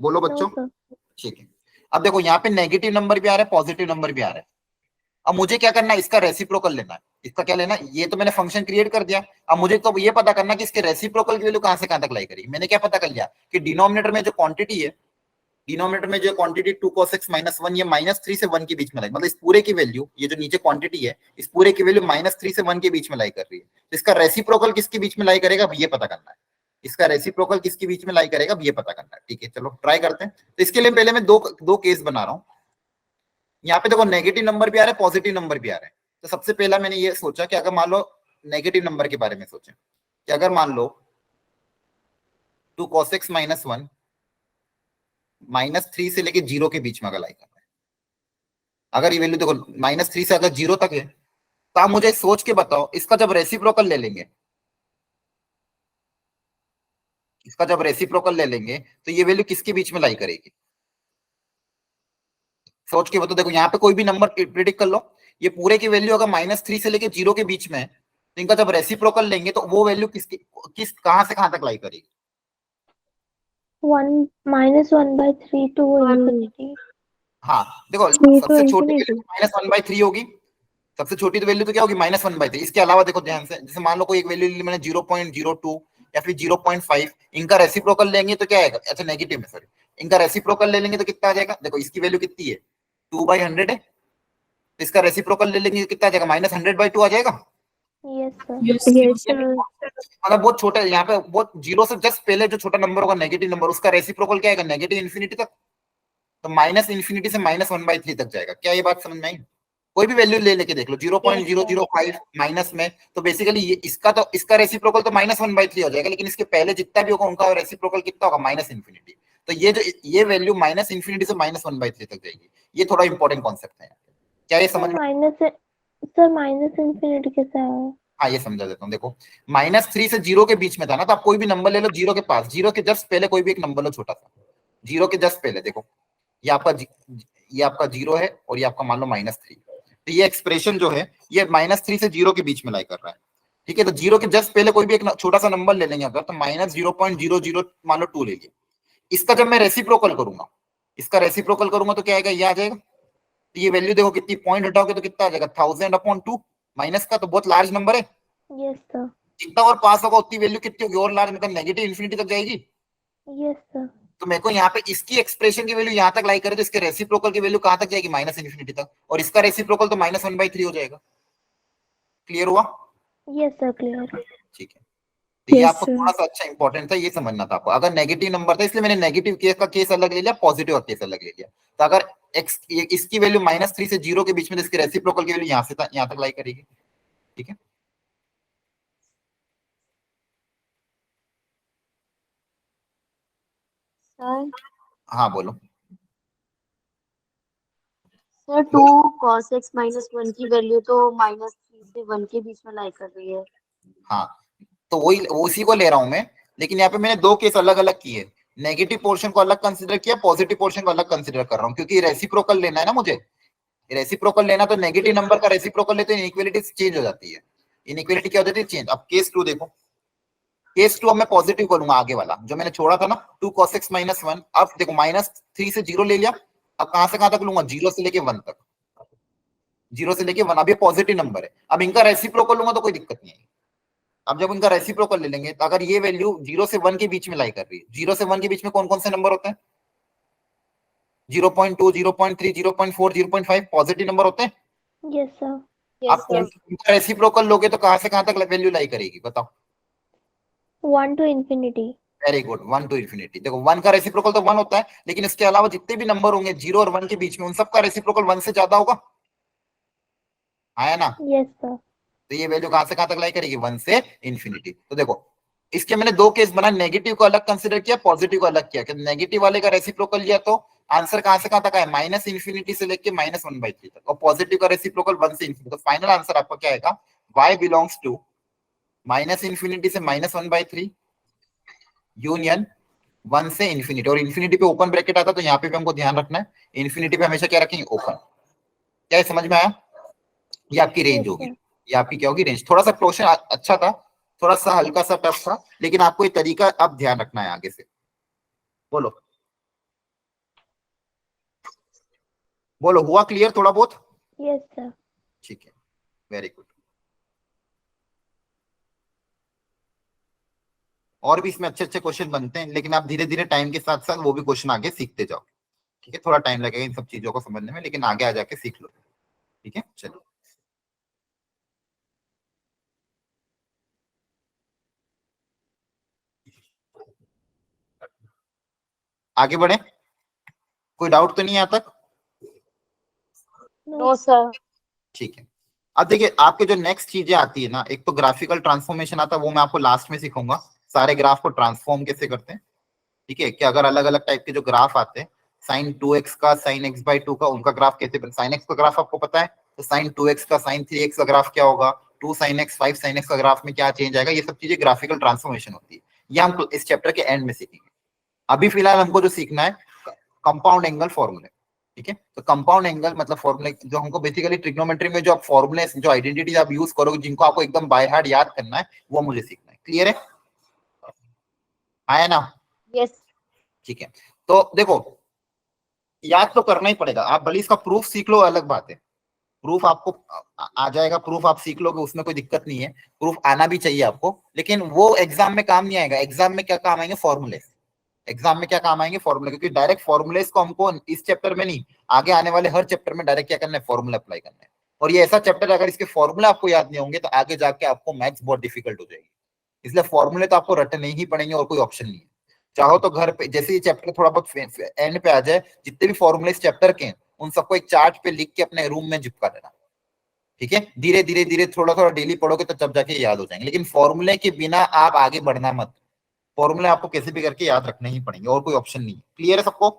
बोलो No, बच्चों। sir. ठीक है, अब देखो यहाँ पे नेगेटिव नंबर भी आ रहा है, पॉजिटिव नंबर भी आ रहा है। अब मुझे क्या करना है, इसका रेसिप्रोकल लेना है। इसका क्या लेना है, ये तो मैंने फंक्शन क्रिएट कर दिया। अब मुझे तो ये पता करना कि इसके रेसिप्रोकल की वैल्यू कहां से कहां तक लाई करेगी। मैंने क्या पता कर लिया कि डिनोमिनेटर में जो क्वांटिटी है, डिनोमिनेटर में जो क्वांटिटी 2 cos x -1, ये -3 से 1 के बीच में लाई, मतलब इस पूरे की वैल्यू, ये जो नीचे क्वांटिटी है इस पूरे की वैल्यू -3 से 1 के बीच में लाई कर रही है। तो इसका रेसिप्रोकल किसके बीच में लाई करेगा, अब ये पता करना है। इसका रेसिप्रोकल किसके बीच में लाई करेगा, अब ये पता करना है। ठीक है, चलो ट्राई करते हैं। तो इसके लिए पहले मैं दो केस बना रहा हूँ। यहाँ पे देखो नेगेटिव नंबर भी आ रहा है, पॉजिटिव नंबर भी आ रहा है। तो सबसे पहला मैंने ये सोचा कि अगर मान लो नेगेटिव नंबर के बारे में सोचें कि अगर मान लो 2 cos x -1 -3 से लेके 0 के बीच में अगर लाई करना है, अगर ये वैल्यू देखो -3 से अगर 0 तक है, तो आप मुझे सोच के बताओ इसका जब रेसिप्रोकल ले लेंगे, इसका जब रेसिप्रोकल ले लेंगे तो ये वैल्यू किसके बीच में लाई करेगी, सोच के बताओ। देखो यहाँ पे कोई भी नंबर प्रिडिक्ट कर लो, ये पूरे की वैल्यू अगर -3 से लेके 0 के बीच में है, तो इनका जब रेसिप्रोकल लेंगे तो वो वैल्यू किस कहां से कहां तक लाई करेगी। 1 -1/3 to infinity. हाँ देखो, 3 to सबसे छोटी infinity. वैल्यू -1/3 होगी। सबसे छोटी तो वैल्यू तो क्या होगी, -1/3। इसके अलावा देखो ध्यान से, जैसे मान लो कोई एक वैल्यू ली मैंने 0.02 या फिर 0.5, इनका रेसिप्रोकल लेंगे तो क्या आएगा, अच्छा नेगेटिव में, सॉरी, इनका रेसिप्रोकल ले लेंगे तो कितना आ जाएगा। देखो इसकी वैल्यू कितनी है, 2/100 है, तो इसका रेसिप्रोकल ले लेंगे तो कितना आ जाएगा, -100/2 आ जाएगा। Yes, sir. Yes. Yes, sir. मतलब बहुत छोटा है, यहाँ पे बहुत 0 से जस्ट पहले जो छोटा नंबर होगा नेगेटिव नंबर, उसका रेसिप्रोकल क्या आएगा, नेगेटिव इन्फिनिटी तक। तो -∞ से -1/3 तक जाएगा। क्या ये बात समझ में आई? कोई भी वैल्यू ले लेके देख लो, 0.005 माइनस में, तो बेसिकली ये इसका रेसिप्रोकल तो -1/3 हो जाएगा, लेकिन इसके पहले जितना भी होगा उनका रेसिप्रोकल कितना होगा, -∞। तो ये वैल्यू -∞ से -1/3 तक जाएगी। ये थोड़ा इंपॉर्टेंट कॉन्सेप्ट है। क्या ये समझ में? सर माइनस इन्फिनिटी कैसा है? हाँ ये समझा देता हूँ। देखो -3 से 0 के बीच में था ना, तो आप कोई भी नंबर ले लो 0 के पास, 0 के जस्ट पहले कोई भी एक नंबर लो छोटा सा, 0 के जस्ट पहले। देखो ये आपका 0 है और ये आपका मान लो -3। तो ये एक्सप्रेशन जो है ये -3 से 0 के बीच में लाई कर रहा है। ठीक है, तो 0 के जस्ट पहले कोई भी एक छोटा सा नंबर ले लेंगे अगर, तो -0.00 मान लो 2 ले लिया। इसका जब मैं रेसिप्रोकल करूंगा, इसका रेसिप्रोकल करूंगा तो क्या आएगा, ये आ जाएगा। तो ये वैल्यू देखो कितनी, पॉइंट हटाओगे तो कितना आ जाएगा 1000/2, माइनस का तो बहुत लार्ज नंबर है। Yes, sir. जितना और पास होगा उतनी वैल्यू कितनी होगी, और लार्ज, मतलब नेगेटिव इन्फिनिटी तक जाएगी। Yes, sir. तो मेरे को यहाँ पे इसकी एक्सप्रेशन की वैल्यू यहाँ तक लाई करे तो इसके रेसिप्रोकल की वैल्यू कहाँ तक जाएगी, माइनस इन्फिनिटी तक, और इसका रेसिप्रोकल तो -1/3 हो जाएगा। क्लियर हुआ? Yes, sir. Clear. ठीक है, तो ये Yes, आपको sir. थोड़ा सा अच्छा इंपॉर्टेंट था, ये समझना था आपको। अगर नेगेटिव नंबर था इसलिए मैंने नेगेटिव केस का केस अलग ले लिया, पॉजिटिव का केस अलग ले लिया। तो अगर x इसकी वैल्यू -3 से 0 के बीच में, तो इसके रेसिप्रोकल की वैल्यू यहाँ से यहाँ तक लाई करेगी। ठीक है, सर हाँ बोलो। सर 2 cos x -1 की वैल्यू तो -3 से 1 के बीच में लाई कर रही है। हाँ, तो वही उसी को ले रहा हूं मैं, लेकिन यहाँ पे मैंने दो केस अलग अलग किए। नेगेटिव पोर्शन को अलग कंसिडर किया, पॉजिटिव पोर्शन को अलग कंसिडर कर रहा हूँ, क्योंकि रेसिप्रोकल लेना है ना मुझे। रेसिप्रोकल लेना तो नेगेटिव नंबर का रेसिप्रोकल लेते इनइक्वालिटी चेंज हो जाती है। इनइक्वालिटी क्या हो जाती है, चेंज। अब केस 2 देखो, केस 2 अब मैं पॉजिटिव करूंगा, आगे वाला जो मैंने छोड़ा था ना 2 cos x -1, अब देखो -3 से 0 ले लिया। अब कहां से कहां तक लूंगा, 0 से लेके 1 तक, 0 से लेके 1। अब ये पॉजिटिव नंबर है, अब इनका रेसिप्रोकल लूंगा तो कोई दिक्कत नहीं है। अब जब इनका रेसिप्रोकल ले लेंगे तो अगर ये वैल्यू 0 से 1 के बीच में लाई कर रही है, 0 से 1 के बीच में कौन कौन से नंबर होते हैं, 0.2, 0.3, 0.4, 0.5 पॉजिटिव नंबर होते हैं। Yes, sir. यस आप सर। रेसिप्रोकल लोगे तो कहां से कहां तक वैल्यू लाई करेगी, बताओ। 1 to infinity. Very good, 1 to infinity। देखो 1 का रेसिप्रोकल तो 1 होता है, लेकिन इसके अलावा जितने भी नंबर होंगे 0 और 1 के बीच में, उन सबका रेसिप्रोकल 1 से ज्यादा होगा, आया ना। Yes, sir. तो ये वैल्यू कहां से कहां तक लाई करेगी, 1 से इन्फिनिटी। तो देखो इसके मैंने दो केस बनाए, नेगेटिव को अलग कंसिडर किया, पॉजिटिव को अलग किया। नेगेटिव वाले का रेसिप्रोकल लिया तो आंसर कहां से कहां तक आया, -इन्फिनिटी से लेके -1/3 तक, और पॉजिटिव का रेसिप्रोकल 1 से इन्फिनिटी। तो फाइनल आंसर आपका क्या आएगा, y बिलोंग्स टू -इन्फिनिटी से -1/3 यूनियन 1 से इन्फिनिटी। और इन्फिनिटी पे ओपन ब्रैकेट आता, तो यहाँ पे भी हमको ध्यान रखना है, इन्फिनिटी पे हमेशा क्या रखेंगे, ओपन। क्या ये समझ में आया? ये आपकी रेंज Yes, होगी, sir. ये आपकी क्या होगी, रेंज। थोड़ा सा क्वेश्चन अच्छा था, थोड़ा सा हल्का सा टफ था, लेकिन आपको ये तरीका अब ध्यान रखना है आगे से। बोलो बोलो, हुआ क्लियर थोड़ा बहुत? Yes, sir. ठीक है, वेरी गुड। और भी इसमें अच्छे अच्छे क्वेश्चन बनते हैं, लेकिन आप धीरे धीरे टाइम के साथ साथ वो भी क्वेश्चन आगे सीखते जाओ। ठीक है, थोड़ा टाइम लगेगा इन सब चीजों को समझने में, लेकिन आगे आ जाके सीख लो। ठीक है, चलो आगे बढ़े। कोई डाउट तो नहीं है यहाँ तक? No sir. ठीक है, अब देखिए आपके जो नेक्स्ट चीजें आती है ना, एक तो ग्राफिकल ट्रांसफॉर्मेशन आता है, वो मैं आपको लास्ट में सिखाऊंगा, सारे ग्राफ को ट्रांसफॉर्म कैसे करते हैं। ठीक है, कि अगर अलग अलग टाइप के जो ग्राफ आते हैं, sin 2x का sin x/2 का, उनका ग्राफ कैसे बनता है। sin x का ग्राफ आपको पता है, तो sin 2x का sin 3x का ग्राफ क्या होगा, 2 sin x 5 sin x का ग्राफ में क्या चेंज आएगा, ये सब चीजें ग्राफिकल ट्रांसफॉर्मेशन होती है। ये हम इस चैप्टर के एंड में सीखेंगे। अभी फिलहाल हमको जो सीखना है, कंपाउंड एंगल फॉर्मूले। ठीक है, तो कंपाउंड एंगल मतलब फॉर्मूले जो हमको बेसिकली ट्रिग्नोमेट्री में जो आप फॉर्मूले, जो आइडेंटिटी आप यूज करोगे, जिनको आपको एकदम बाय हार्ट याद करना है, वो मुझे सीखना है। क्लियर है, आया ना? यस। ठीक है, तो देखो याद तो करना ही पड़ेगा, आप भले इसका प्रूफ सीख लो अलग बात है, प्रूफ आपको आ जाएगा, प्रूफ आप सीख लोगे, उसमें कोई दिक्कत नहीं है, प्रूफ आना भी चाहिए आपको, लेकिन वो एग्जाम में काम नहीं आएगा। एग्जाम में क्या काम आएंगे, फॉर्मूले। एग्जाम में क्या काम आएंगे, फॉर्मूले, क्योंकि डायरेक्ट फॉर्मूलेस को हमको इस चैप्टर में नहीं, आगे आने वाले हर चैप्टर में डायरेक्ट क्या करना है, फॉर्मूला अप्लाई करना है। और ये ऐसा चैप्टर, अगर इसके फॉर्मूला आपको याद नहीं होंगे तो आगे जाके आपको मैथ्स बहुत डिफिकल्ट हो जाएगी। इसलिए फॉर्मूले तो आपको रटने ही पड़ेंगे, और कोई ऑप्शन नहीं है। चाहो तो घर पे, जैसे ये चैप्टर थोड़ा बहुत एंड पे आ जाए, जितने भी फॉर्मूले इस चैप्टर के हैं, उन सबको एक चार्ट पे लिख के अपने रूम में चिपका देना। ठीक है, धीरे धीरे धीरे थोड़ा थोड़ा डेली पढ़ोगे तो तब जाके याद हो जाएंगे, लेकिन फॉर्मूले के बिना आप आगे बढ़ना मत। फॉर्मूले आपको कैसे भी करके याद रखने ही पड़ेंगे, और कोई ऑप्शन नहीं है। क्लियर है सबको?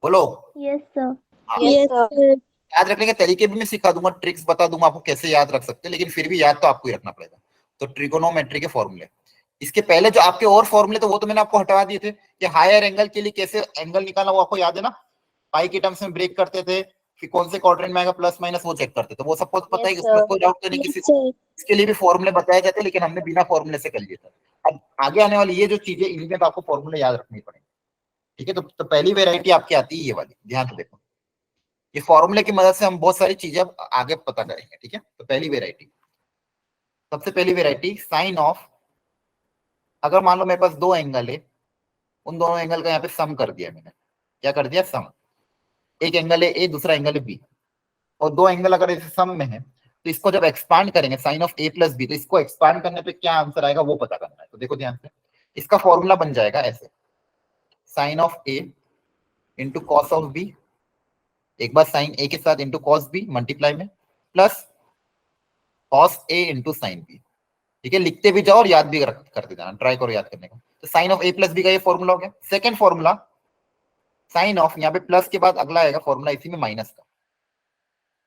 बोलो। Yes, sir. Yes sir. याद रखने के तरीके भी मैं सिखा दूंगा, ट्रिक्स बता दूंगा आपको कैसे याद रख सकते हैं, लेकिन फिर भी याद तो आपको ही रखना पड़ेगा। तो ट्रिगोनोमेट्री के फॉर्मूले, इसके पहले जो आपके और फॉर्मूले थे वो तो मैंने आपको हटवा दिए थे, कि हायर एंगल के लिए कैसे एंगल निकालना, वो आपको याद है ना। पाई के टर्म्स में ब्रेक करते थे, कि कौन से क्वाड्रेंट में आएगा प्लस माइनस, वो चेक करते थे, वो सबको पता है, Yes, उसमें sir. कोई डाउट तो नहीं किसी को। इसके लिए भी फॉर्मूले बताए जाते, लेकिन हमने बिना फॉर्मूले से कर लिए था। अब आगे आने वाली ये जो चीजें, इनमें तो आपको फॉर्मूले याद रखने पड़ेंगे। ठीक है, तो पहली वेरायटी आपकी आती है ये वाली, ध्यान से देखो। ये फॉर्मूले की मदद से हम बहुत सारी चीजें अब आगे पता करेंगे, ठीक है। तो पहली वेराइटी, सबसे पहली वेराइटी साइन ऑफ, अगर मान लो मेरे पास दो एंगल है, उन दोनों एंगल का यहाँ पे सम कर दिया मैंने, क्या कर दिया, सम। एक एंगल है ए, दूसरा एंगल है बी, और दो एंगल अगर इस सम में है तो इसको जब एक्सपांड करेंगे sine of A plus B, तो इसको एक्सपांड करने पे क्या आंसर आएगा वो पता करना है। तो देखो ध्यान से, इसका फॉर्मूला बन जाएगा ऐसे, sine of A into cos of B, एक बार साइन ए के साथ इंटू कॉस बी मल्टीप्लाई में, plus cos A into sine B, ठीक है। लिखते भी जाओ और याद भी करते जाना, ट्राई करो याद करने का। तो sine of A plus B का ये फॉर्मूला हो गया। सेकंड फॉर्मूला साइन ऑफ, यहाँ पे प्लस के बाद अगला आएगा फॉर्मूला इसी में माइनस का,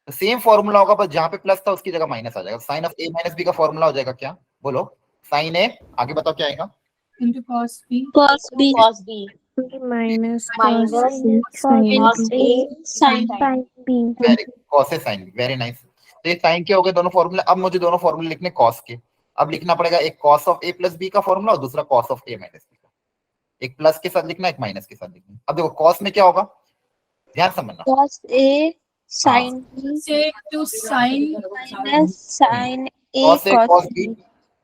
तो सेम फॉर्मूला होगा, बस जहां पे प्लस था उसकी जगह माइनस आ जाएगा। Sine of A minus B का फॉर्मूला हो जाएगा क्या, बोलो, साइन ए, आगे बताओ क्या आएगा, into cos b cos b cos b minus minus cos cos a sin b. sin b. Very cos A sine B, very nice. तो ये साइन के हो गए दोनों फॉर्मूले। अब मुझे दोनों फॉर्मूले लिखने कॉस के, अब लिखना पड़ेगा एक cos of A plus B का फॉर्मूला और दूसरा cos of A minus B का, एक प्लस के साथ लिखना, एक माइनस के साथ लिखना। अब देखो कॉस में क्या होगा, ध्यान समझना, cos a sin b से to sin minus sin a cos A cos cos b. B.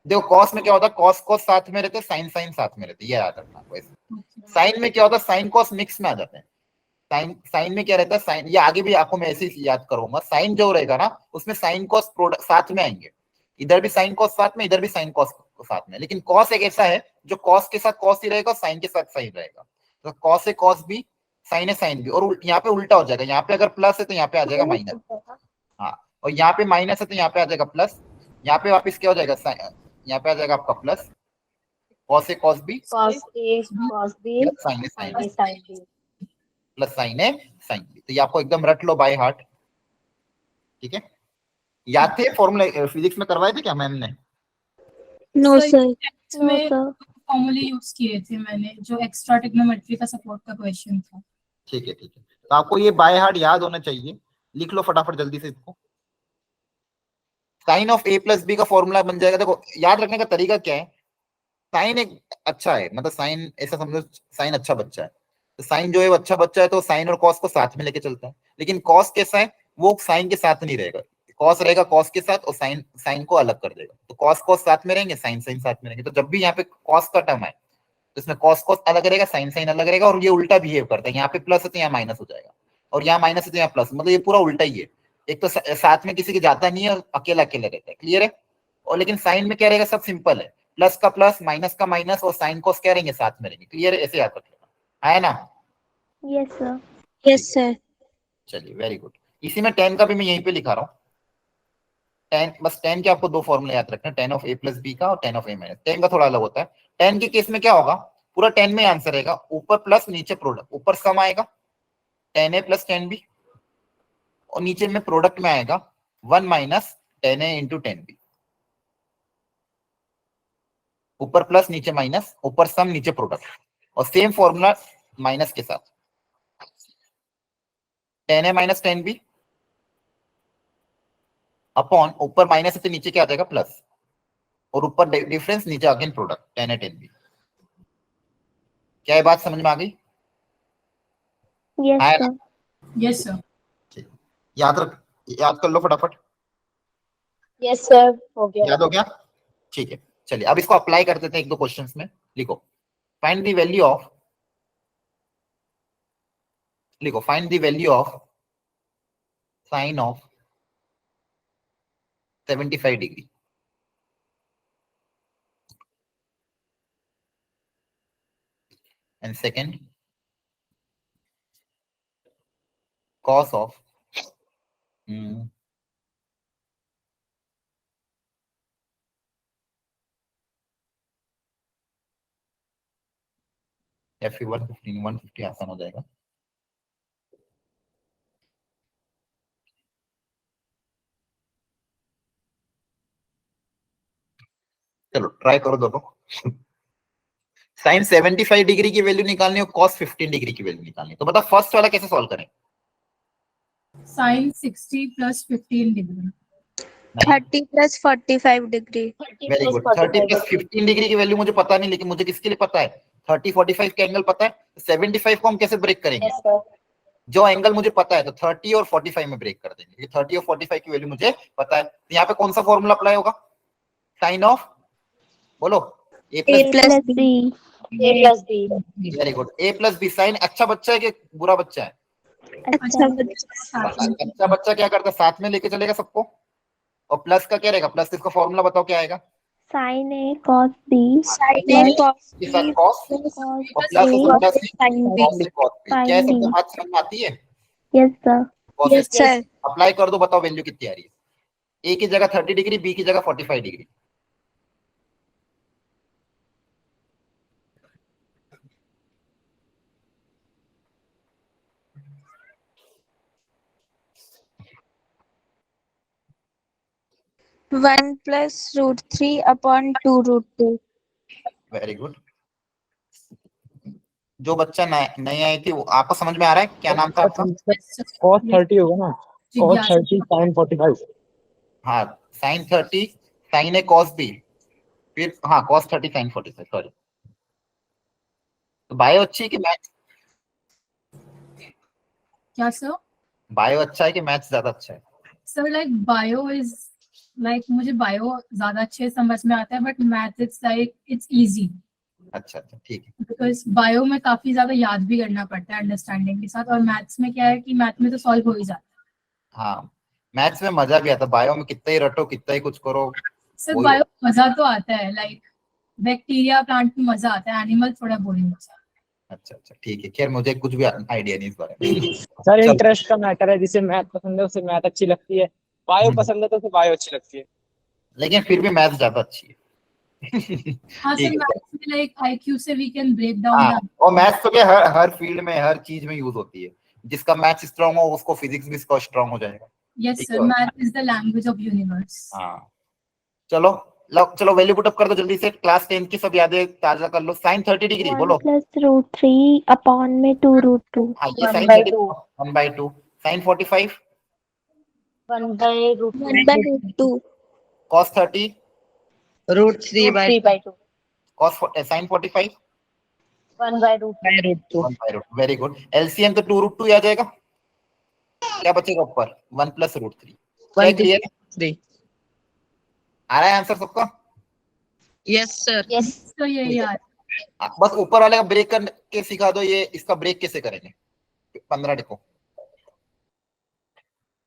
देखो कॉस में क्या होता है, कॉस कॉस साथ में रहते, साइन साइन साथ में रहते, ये याद रखना आपको। साइन में क्या होता है, साइन कॉस मिक्स में आ जाते हैं। साइन साइन में क्या रहता है, साइन, ये आगे भी आपको मैं ऐसे ही याद करूंगा, साइन जो रहेगा ना उसमें साइन कॉस प्रोडक्ट साथ में आएंगे, इधर भी साइन कॉस साथ में, इधर भी साइन कॉस साथ में। लेकिन कॉस एक ऐसा है जो कॉस के साथ कॉस ही रहेगा, साइन के साथ साइन रहेगा। तो cos A cos B, sign A sine B, और यहाँ पे उल्टा हो जाएगा, यहाँ पे अगर प्लस है तो यहाँ पे आ जाएगा माइनस, हाँ, और यहाँ पे माइनस है तो यहाँ पे आ जाएगा प्लस, यहाँ पे वापस क्या हो जाएगा, यहाँ पे आ जाएगा आपका plus, cos A cos B cos a cos b plus sine A sine B, sin b. Plus sine A sine B. तो ये आपको एकदम रट लो बाय हार्ट, ठीक है। याद थे फॉर्मूला, फिजिक्स में करवाए थे क्या मैम ने? No sir. No, में sir. फॉर्मूले यूज किए थे मैंने, जो एक्स्ट्रा ट्रिग्नोमेट्री का सपोर्ट का क्वेश्चन था। ठीक है ठीक है, तो आपको ये बाय हार्ट याद होना चाहिए, लिख लो फटाफट जल्दी से इसको। Sine of A plus B का फॉर्मूला बन जाएगा। देखो याद रखने का तरीका क्या है, साइन एक अच्छा है, मतलब साइन ऐसा समझो, साइन अच्छा बच्चा है, तो साइन जो है वो अच्छा बच्चा है, तो साइन और कॉस को साथ में लेके चलता है। लेकिन कॉस कैसा है, वो साइन के साथ नहीं रहेगा, कॉस रहेगा कॉस के साथ और साइन साइन को अलग कर देगा। तो कॉस कॉस साथ में रहेंगे, साइन साइन साथ में रहेंगे। तो जब भी यहाँ पे कॉस का टर्म है तो इसमें कॉस कॉस अलग रहेगा, साइन साइन अलग रहेगा, और ये उल्टा बिहेव करता है, यहाँ पे प्लस है तो यहाँ माइनस हो जाएगा, और यहाँ माइनस है तो यहाँ प्लस, मतलब ये पूरा उल्टा ही है। एक तो साथ में किसी के जाता नहीं है और अकेला अकेला रहता है, क्लियर है। और लेकिन साइन में क्या रहेगा, सब सिंपल है, प्लस का प्लस, माइनस का माइनस, और साइन कॉस क्या रहेंगे, साथ में रहेंगे, क्लियर है, ऐसे याद रख लेना, है ना। Yes, sir. Yes sir. चलिए वेरी गुड। इसी में टेन का भी मैं यहीं पे लिखा रहा हूँ, टेन, बस टेन के आपको दो फॉर्मूले याद रखना, tan of A plus B का और tan of A minus. Tan का थोड़ा अलग होता है, टेन के केस में क्या होगा, पूरा टेन में आंसर रहेगा, ऊपर प्लस नीचे प्रोडक्ट, ऊपर सम आएगा टेन ए प्लस टेन बी, और नीचे में प्रोडक्ट में आएगा वन माइनस टेन ए इंटू टेन बी, ऊपर प्लस नीचे माइनस, ऊपर सम नीचे प्रोडक्ट, और सेम फॉर्मूला माइनस के साथ, टेन ए माइनस टेन बी अपॉन, ऊपर माइनस है तो नीचे क्या आ जाएगा, प्लस, और ऊपर डिफरेंस, नीचे अगेन प्रोडक्ट, टेन ए टेन बी। क्या ये बात समझ में आ गई? Yes, आया sir. ना? Yes sir. याद कर लो फटाफट, yes sir हो गया. याद हो गया, ठीक है। चलिए अब इसको अप्लाई कर देते हैं एक दो क्वेश्चंस में। लिखो, फाइंड द वैल्यू ऑफ, लिखो find the value of sine of 75 degree, and second cos of या फिर 150 आसान हो जाएगा। चलो ट्राई करो दोनों। साइन 75 डिग्री की वैल्यू निकालनी और cos 15 डिग्री की वैल्यू निकालनी, तो बताओ फर्स्ट वाला कैसे सॉल्व करें? Sine 60 plus 15 degree, 30 plus 45 degree. Very good. 30 plus 15 degree की वैल्यू मुझे पता नहीं, लेकिन मुझे किसके लिए पता है, 30 45 का एंगल पता है, 75 को हम कैसे ब्रेक करेंगे? Yes sir. जो एंगल मुझे पता है तो 30 और 45 में ब्रेक कर देंगे, 30 और 45 की वैल्यू मुझे पता है। तो यहाँ पे कौन सा फॉर्मूला अप्लाई होगा? साइन ऑफ, बोलो, A A plus, plus B. A plus B. Very good, A plus B. Sine अच्छा बच्चा है कि बुरा बच्चा है? अच्छा अच्छा बच्चा क्या करता है, साथ में लेके चलेगा सबको। और प्लस का क्या रहेगा, प्लस इसका फॉर्मूला बताओ क्या आएगा? Sin A cos B sin A cos के साथ B cos cos और प्लस A और प्लस sin B. cos से cos पे। sin क्या है, B. सबको बात समझ में आती है? Yes sir. Cos Yes sir. Apply कर दो, बताओ वैल्यू कितनी आ रही है? ए की जगह 30 डिग्री, बी की जगह 45 degree. One plus root 3 upon 2 root 2. Very good. जो बच्चा नई आई थी वो आपको समझ में आ रहा है? क्या नाम था आपका? cos 30 होगा ना, cos जिज्ञासा। 30 sin 45। हाँ, साइन 30 साइन ए cos बी, फिर हाँ cos 30 sin 45, सॉरी। तो बायो अच्छी है कि मैथ्स? क्या सर? बायो अच्छा है कि मैथ्स ज्यादा अच्छा है? Sir like bio is like मुझे बायो ज्यादा अच्छे से समझ में आता है, but math it's like it's easy अच्छा अच्छा, ठीक है। बिकॉज बायो में काफी ज्यादा याद भी करना पड़ता है अंडरस्टैंडिंग के साथ, और मैथ्स में क्या है कि मैथ में तो सॉल्व हो ही जाता है। हाँ, मैथ्स में मजा भी आता है, बायो में कितना ही रटो कितना ही कुछ करो। सर वही बायो मजा तो आता है, लाइक बैक्टीरिया प्लांट में मजा आता है, एनिमल थोड़ा बोरिंग होता है। अच्छा अच्छा, ठीक है। खैर मुझे कुछ भी आइडिया नहीं इस बारे में। सर चलो। इंटरेस्ट का मैटर है, जिसे मैथ पसंद है उसे मैथ अच्छी लगती है, बायो पसंद है तो उसे बायो अच्छी लगती है। लेकिन फिर भी मैथ्स ज्यादा अच्छी है। हाँ सर, ठीक है। मैथ्स में लाइक आईक्यू से वी कैन ब्रेक डाउन हाँ, द। और मैथ्स तो क्या हर फील्ड में हर चीज में यूज होती है। जिसका मैथ्स स्ट्रांग हो उसको फिजिक्स भी स्ट्रांग हो जाएगा। यस ठीक सर, है। Math is the language of universe. हाँ, चलो चलो वैल्यू पुट अप कर दो जल्दी से। क्लास 10 की सब यादें ताजा कर लो। साइन 30 डिग्री 1 बोलो। plus root 3 upon में 2 root 2. हाँ, ये 1 sine by 30 2. 1/2। Sine 45 1 by root 2. 1 by root 2. cos 30 Root 3 by 2. Sine 45 1 by root 2. 1/√। Very good. LCM तो 2√2 आ जाएगा। क्या बचेगा ऊपर? 1 प्लस रूट 3। क्या क्लियर? 3. आ रहा है आंसर सबका? Yes sir. Yes. तो ये यार बस ऊपर वाले का ब्रेक करके सिखा दो। ये इसका ब्रेक कैसे करेंगे? 15 देखो,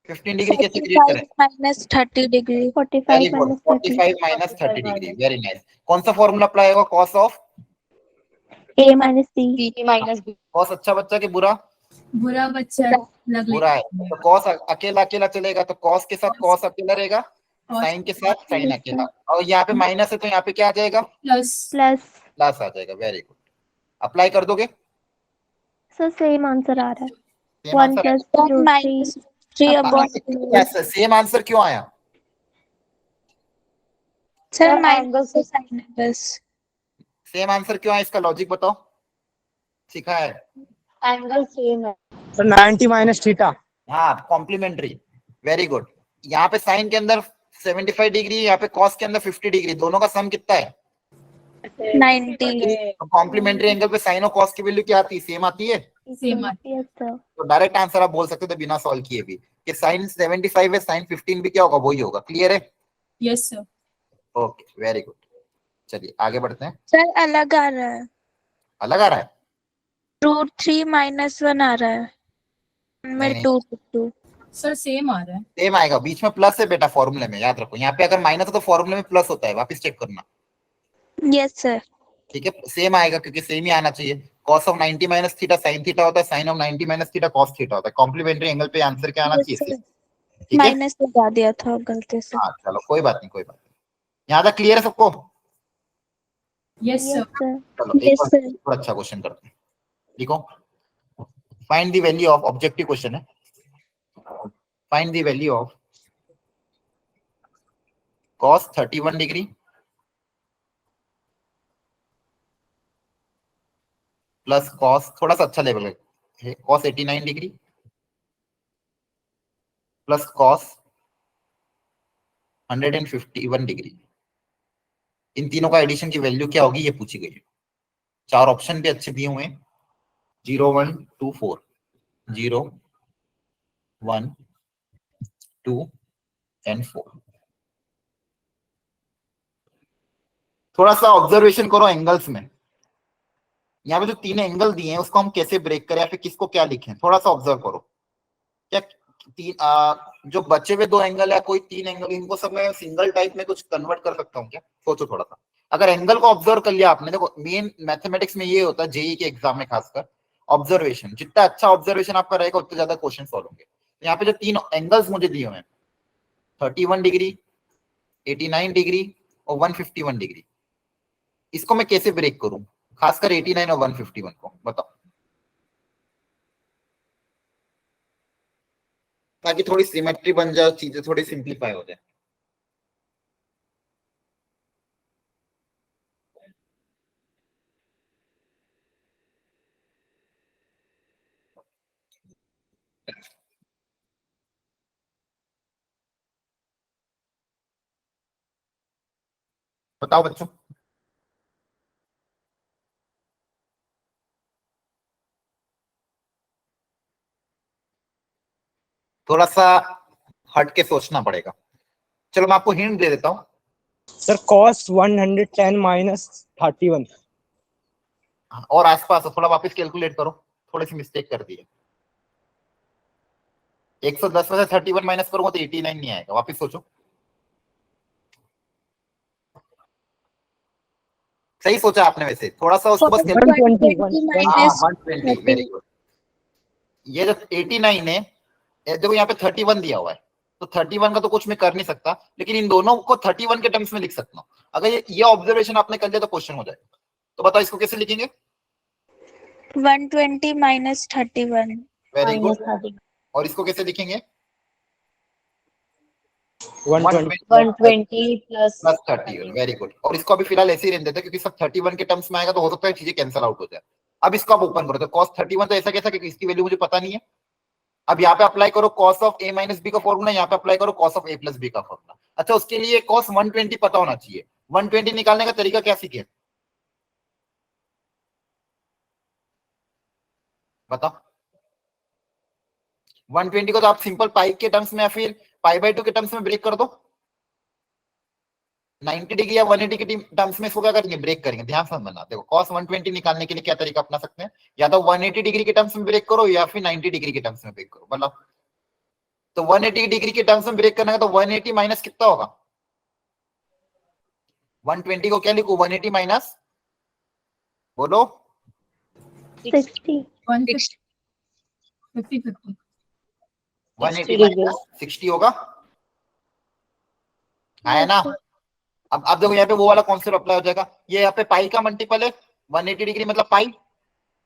15 डिग्री कैसे क्रिएट 45 करें? minus 30 degree. 45 very good, minus 30. 45 minus 30 degree. Very nice. कौन सा फॉर्मूला अप्लाई होगा? Cos of A minus C. B minus B. Cos अच्छा बच्चा कि बुरा? बुरा बच्चा है, लग बुरा है। तो कॉस अकेला अकेला चलेगा, तो कॉस के साथ कॉस अकेला रहेगा, साइन के साथ साइन अकेला। और यहाँ पे माइनस है तो यहाँ पे क्या आ जाएगा? प्लस। Plus. प्लस आ जाएगा। Very good. अप्लाई कर दोगे? So same answer आ रहा है. Same 1 answer. plus 1 root 3. minus 3 upon 2. Same answer क्यों आया? Sir, Sir, minus angles the sin angles. Same answer क्यों आया? इसका लॉजिक बताओ, सीखा है? Angle same है. Sir 90 minus theta. हाँ, कॉम्प्लीमेंट्री। Very good. यहाँ पे साइन के अंदर 75 डिग्री, यहाँ पे कॉस के अंदर 50 डिग्री, दोनों का सम कितना है? 90. कॉम्प्लीमेंट्री एंगल पे साइन और कॉस की वैल्यू क्या आती है? सेम आती है। Same Yes sir. तो डायरेक्ट आंसर आप बोल सकते थे बिना सॉल्व किए भी कि साइन 75 है, साइन 15 भी क्या होगा? वही होगा। क्लियर है? Yes sir. Okay, very good. चलिए आगे बढ़ते हैं। Sir, अलग आ रहा है. अलग आ रहा है? Root 3 minus 1 आ रहा है. में नहीं, 2 root 2. सर सेम आ रहा है। सेम आएगा। बीच में प्लस है बेटा, फॉर्मूले में याद रखो। यहाँ पे अगर माइनस है तो फॉर्मूले में प्लस होता है, वापस चेक करना। Yes sir. ठीक है, सेम आएगा क्योंकि सेम ही आना चाहिए। cos of 90 minus theta sine theta होता है, sine of 90 minus theta cos theta होता है। कॉम्प्लीमेंट्री एंगल पे आंसर क्या आना Yes चाहिए? sir. ठीक है। माइनस लगा दिया था गलती से. हाँ चलो, कोई बात नहीं, कोई बात नहीं। यहाँ तक क्लियर है सबको? Yes Yes sir. sir. चलो Yes, sir. एक और अच्छा क्वेश्चन करते हैं। देखो, find the value of, objective question है। Find the value of cos 31 degree plus cos, थोड़ा सा अच्छा लेवल है, cos 89 degree plus cos 151 degree. इन तीनों का एडिशन की वैल्यू क्या होगी ये पूछी गई है। चार ऑप्शन भी अच्छे दिए हुए हैं, 0 1 2 4। 0 1 2 and 4। थोड़ा सा ऑब्जर्वेशन करो एंगल्स में। यहाँ पे जो 3 एंगल दिए हैं उसको हम कैसे ब्रेक करें या फिर किसको क्या लिखें, थोड़ा सा ऑब्जर्व करो। क्या जो बचे हुए 2 एंगल है, कोई 3 एंगल, इनको सब मैं सिंगल टाइप में कुछ कन्वर्ट कर सकता हूँ क्या? सोचो थोड़ा सा। अगर एंगल को ऑब्जर्व कर लिया आपने, देखो मेन मैथमेटिक्स में ये होता है, जेई के एग्जाम में खासकर ऑब्जर्वेशन, जितना अच्छा ऑब्जर्वेशन आपका रहेगा उतने ज्यादा क्वेश्चन सॉल्व होंगे। यहाँ पे जो 3 एंगल्स मुझे दिए हुए हैं, 31 डिग्री, 89 डिग्री और 151 डिग्री, इसको मैं कैसे ब्रेक करूं, खासकर 89 और 151 को बताओ, ताकि थोड़ी सिमेट्री बन जाए, चीजें थोड़ी सिंप्लीफाई हो जाए। बताओ बच्चों। थोड़ा सा हट के सोचना पड़ेगा। चलो मैं आपको हिंट दे देता हूँ। Sir cos 110 minus 31। और आसपास थोड़ा वापस कैलकुलेट करो, थोड़ी सी मिस्टेक कर दी है। 110 में से 31 माइनस करूंगा तो 89 नहीं आएगा, वापस सोचो। सही सोचा आपने, वैसे थोड़ा सा उसको बस 120 माइनस 120, वेरी गुड। ये जो 89 है, देखो यहाँ पे 31 दिया हुआ है, तो 31 का तो कुछ मैं कर नहीं सकता, लेकिन इन दोनों को 31 के टर्म्स में लिख सकता हूँ। अगर ये ऑब्जर्वेशन आपने कर लिया तो क्वेश्चन हो जाएगा। तो बताओ इसको कैसे लिखेंगे? 120 माइनस 31। Very good. -30 और इसको कैसे लिखेंगे? 120 120 प्लस प्लस 30, वेरी गुड। और इसको अभी फिलहाल ऐसे ही रहने देते हैं, क्योंकि सब 31 के टर्म्स में आएगा तो हो सकता है चीजें कैंसिल आउट हो जाए। अब इसको आप ओपन करो तो cos 31 तो ऐसा कैसा, क्योंकि इसकी वैल्यू मुझे पता नहीं है। अब यहाँ पे अप्लाई करो cos of a minus B का फॉर्मूला, यहाँ पे अप्लाई करो cos of a plus B का फॉर्मूला। अच्छा, उसके लिए cos 120 पता होना चाहिए। 120 निकालने का तरीका क्या सीखे, बताओ। 120 को तो आप सिंपल पाई के टर्म्स में या फिर पाई बाय 2 के टर्म्स में ब्रेक कर दो। 90 डिग्री या 180 के टर्म्स में इसको क्या करेंगे, ब्रेक करेंगे। ध्यान से समझना। देखो cos 120 निकालने के लिए क्या तरीका अपना सकते हैं, या तो 180 डिग्री के टर्म्स में ब्रेक करो या फिर 90 डिग्री के टर्म्स में ब्रेक करो। मतलब तो 180 डिग्री के टर्म्स में ब्रेक करना है तो 180 माइनस कितना होगा, 120 को क्या लिखूं, 180 माइनस, बोलो 60 150 50 180 माइनस 60 होगा, है ना। अब देखो यहाँ पे वो वाला कॉन्सेप्ट अप्लाई हो जाएगा। ये यहाँ पे पाई का मल्टीपल है 180 डिग्री, मतलब pi,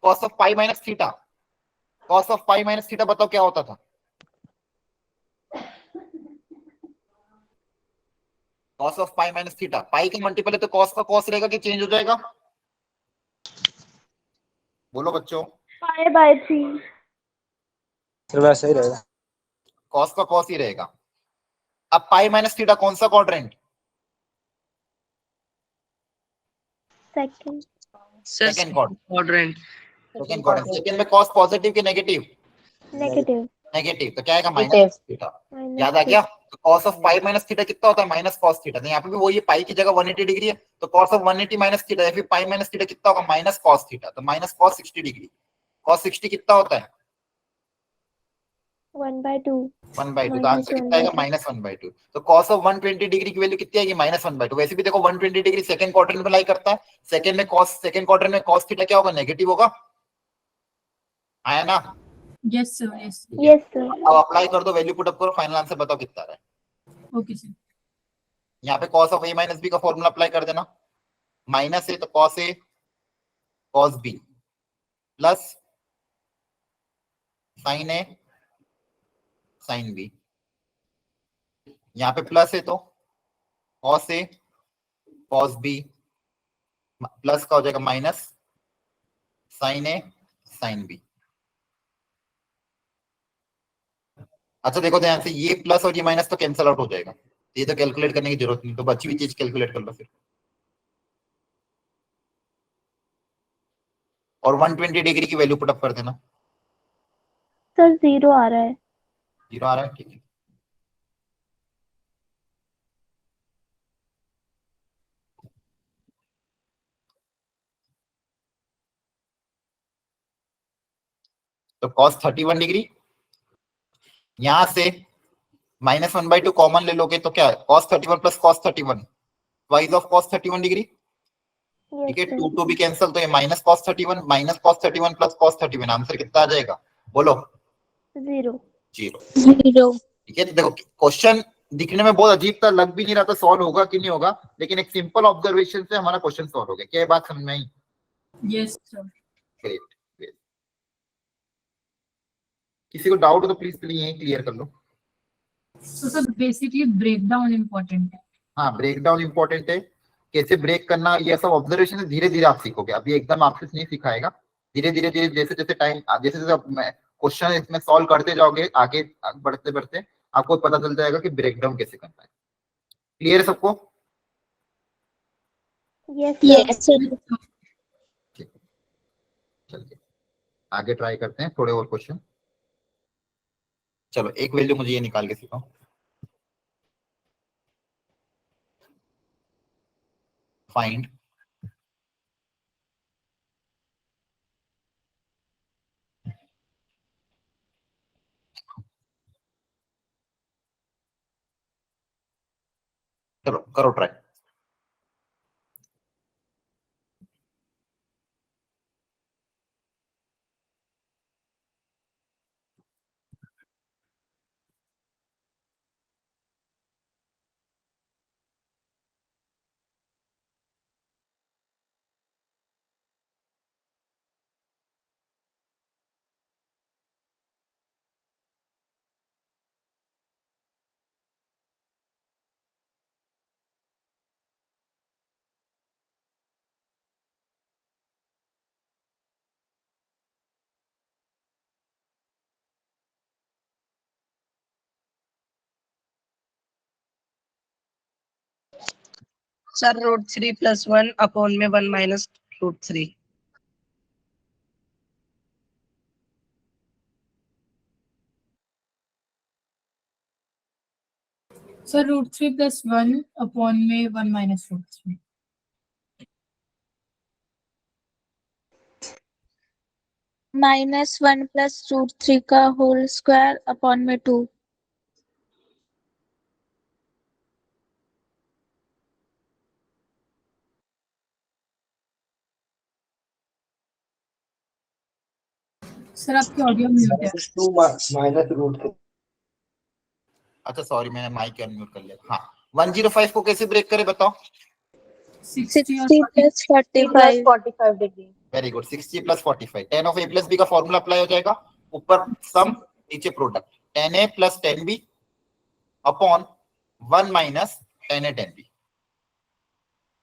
cos of pi minus theta. Cos of pi minus theta बताओ क्या होता था, cos of pi minus theta. Pi का मल्टीपल है तो कॉस का कॉस रहेगा कि चेंज हो जाएगा, बोलो बच्चों। π/3 सर वैसा ही रहेगा। कॉस का कॉस ही रहेगा। अब पाई माइनस थीटा कौन सा quadrant, second second quadrant. Second quadrant. quadrant second में कॉस पॉजिटिव की नेगेटिव, नेगेटिव नेगेटिव, तो क्या आएगा, माइनस Negative. थीटा। याद आ गया। तो cos of pi minus theta कितना होता है, माइनस cos थीटा। तो यहाँ पे भी वो, ये पाई की जगह 180 डिग्री है तो cos ऑफ 180 माइनस थीटा, या फिर पाई माइनस थीटा कितना होगा, माइनस cos थीटा। तो माइनस cos 60 डिग्री। cos 60 कितना होता है, 1/2 1/2। तो आंसर कितना आएगा, माइनस 1/2। तो cos ऑफ 120 डिग्री की वैल्यू कितनी आएगी, माइनस 1/2। वैसे भी देखो 120 डिग्री सेकंड क्वाड्रेंट में लाई करता है, सेकंड में cos, सेकंड क्वाड्रेंट में cos थीटा क्या होगा, नेगेटिव होगा, आया ना। Yes sir yes yes sir अब अप्लाई कर दो, वैल्यू पुट अप करो, फाइनल आंसर बताओ कितना आ रहा है। ओके सर यहाँ पे cos of a minus B का फॉर्मूला अप्लाई कर देना। माइनस है तो cos a cos b plus sin a sin b। यहाँ पे प्लस है तो cos a cos b plus का हो जाएगा minus sin a sin b। अच्छा देखो ध्यान से, ये प्लस और ये माइनस तो कैंसिल आउट हो जाएगा, ये तो कैलकुलेट करने की जरूरत नहीं, तो बची हुई चीज कैलकुलेट कर लो फिर। और 120 डिग्री की वैल्यू पुट अप कर देना। सर 0 आ रहा है। 0 आ रहा है, ठीक है। तो cos 31 डिग्री, यहां से -1/2 कॉमन ले लोगे तो क्या है, cos 31 plus cos 31 twice of cos 31 degree, ठीक है। यस 2 भी कैंसिल, तो ये minus cos 31 plus cos 31, answer कितना आ जाएगा बोलो? सर 0। 0, 0 ठीक है। देखो क्वेश्चन दिखने में बहुत अजीब था, लग भी नहीं रहा था सॉल्व होगा कि नहीं होगा, लेकिन एक सिंपल ऑब्जर्वेशन से हमारा क्वेश्चन सॉल्व हो गया। क्या ये बात समझ में आई? Yes sir. Great, great. किसी को डाउट हो तो प्लीज यही क्लियर कर लो। तो sir basically break down important है। हाँ, ब्रेक डाउन इंपॉर्टेंट है, कैसे ब्रेक करना, ये सब ऑब्जर्वेशन धीरे धीरे आप सीखोगे, अभी एकदम आपसे नहीं सिखाएगा। धीरे धीरे धीरे जैसे जैसे टाइम, जैसे जैसे क्वेश्चन इसमें सॉल्व करते जाओगे, आगे बढ़ते बढ़ते आपको पता चल जाएगा कि ब्रेक डाउन कैसे करना है। क्लियर है सबको? Yes yes sir. सर। ठीक है, चलिए आगे ट्राई करते हैं थोड़े और क्वेश्चन। चलो एक वैल्यू मुझे ये निकाल के सिखाओ। फाइंड करो करो ट्राई। सर √3 + 1 अपॉन में 1 माइनस √3। सर √3 + 1 अपॉन में 1 माइनस √3। -1 + √3 का होल स्क्वायर अपॉन में 2। सर आपकी ऑडियो म्यूट है। 2 माइनस √3। अच्छा सॉरी, मैंने माइक अनम्यूट कर लिया। हाँ, 105 को कैसे ब्रेक करे बताओ? 60 और 60 + 45। 45 degree. Very good, 60 + 45, tan of a + b का फॉर्मूला अप्लाई हो जाएगा, ऊपर सम नीचे product, tan a + tan b upon 1 minus tan a tan b।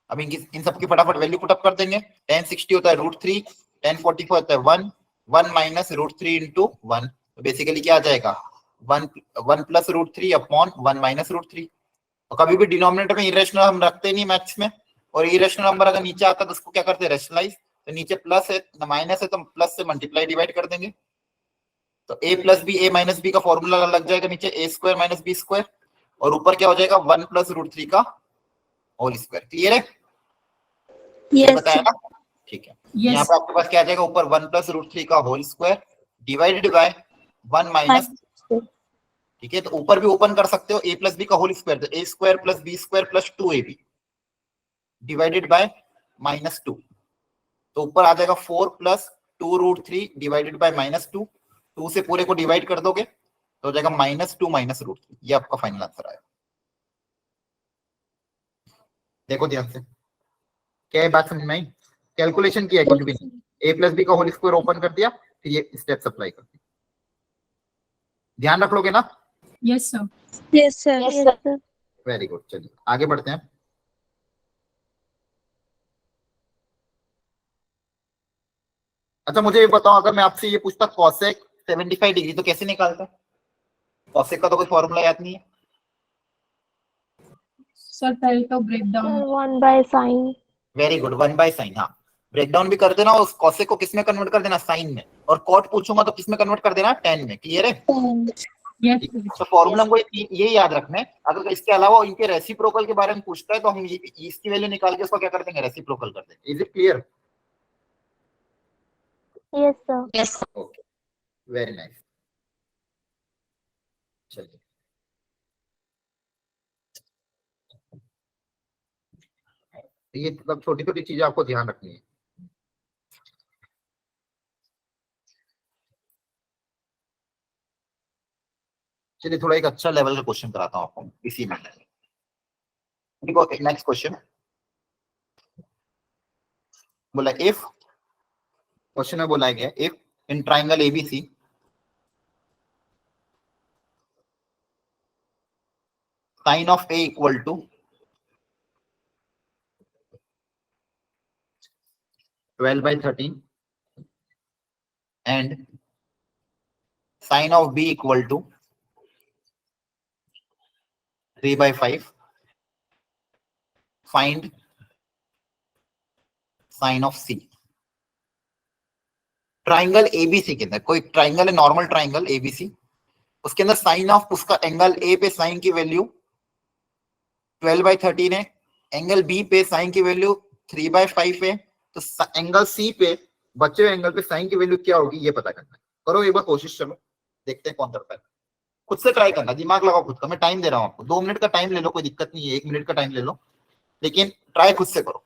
अब इन सब की फटाफट वैल्यू पुट अप कर देंगे। tan 60 होता है √3, tan 45 होता है 1, 1 माइनस √3 इंटू 1, तो बेसिकली क्या आ जाएगा 1 + √3 अपॉन 1 माइनस √3। और कभी भी डिनोमिनेटर में इरेशनल हम रखते नहीं मैथ्स में, और इरेशनल नंबर अगर नीचे आता है तो उसको क्या करते हैं, रेशनलाइज। तो नीचे प्लस है माइनस है तो प्लस से मल्टीप्लाई डिवाइड कर देंगे, तो a + b a - b का फॉर्मूला लग जाएगा नीचे a² - b², और ऊपर क्या हो जाएगा 1 + √3 का होल स्क्वायर। क्लियर है? ये यस बताया ना? ठीक है। यहाँ यस पे आपके पास क्या आ जाएगा, ऊपर 1 + √3 का whole square divided by 1 minus, ठीक है। तो ऊपर भी ओपन कर सकते हो, a + b का होल स्क्वायर, तो a² + b² + 2ab divided by -2, तो ऊपर आ जाएगा 4 + 2√3 डिवाइडेड बाय -2, 2 से पूरे को डिवाइड कर दोगे तो हो जाएगा -2 - √3। ये आपका फाइनल आंसर आएगा। देखो ध्यान से, क्या ये बात समझ में आई? कैलकुलेशन किया कुछ भी नहीं, a + b का होल स्क्वायर ओपन कर दिया, फिर ये स्टेप्स अप्लाई कर दिया। ध्यान रख लोगे ना? Yes sir. Yes sir. Yes sir. Very good, चलिए आगे बढ़ते हैं। अच्छा मुझे ये बताओ, अगर मैं आपसे ये पूछता cosec 75 डिग्री तो कैसे निकालता? cosec का तो कोई फॉर्मूला याद नहीं है। सर पहले तो break sir down. 1/sin। Very good, 1/sin। हाँ, ब्रेक डाउन भी कर देना और उस cosec को किस में कन्वर्ट कर देना, साइन में। और कॉट पूछूंगा तो किसमें कन्वर्ट कर देना, टेन में। क्लियर है? यस तो फॉर्मूला को ये याद रखना है। अगर इसके अलावा इनके रेसिप्रोकल के बारे में पूछता है तो हम इसकी वैल्यू निकाल के उसको क्या कर देंगे, रेसिप्रोकल कर देंगे। Is it clear? Yes, sir. Yes. Okay, very nice. चलिए, ये मतलब छोटी छोटी चीजें आपको ध्यान रखनी है। चलिए, थोड़ा एक अच्छा लेवल का क्वेश्चन कराता हूँ आपको इसी में। देखो, नेक्स्ट क्वेश्चन बोला, इफ क्वेश्चन में बोला गया, if in triangle ABC sine of A equal to 12/13 and sin of b equal to 3/5, find sin of c। Triangle ABC के अंदर कोई ट्राइंगल है, नॉर्मल ट्राइंगल एबीसी, उसके अंदर साइन ऑफ उसका एंगल ए पे साइन की वैल्यू 12/13 है, एंगल बी पे साइन की वैल्यू 3/5 है, तो एंगल सी पे, बचे हुए एंगल पे साइन की वैल्यू क्या होगी ये पता करना है। करो एक बार कोशिश, चलो देखते हैं कौन करता है। खुद से ट्राई करना, दिमाग लगाओ खुद का। मैं टाइम दे रहा हूँ आपको, 2 मिनट का टाइम ले लो, कोई दिक्कत नहीं है, 1 मिनट का टाइम ले लो, लेकिन ट्राई खुद से करो।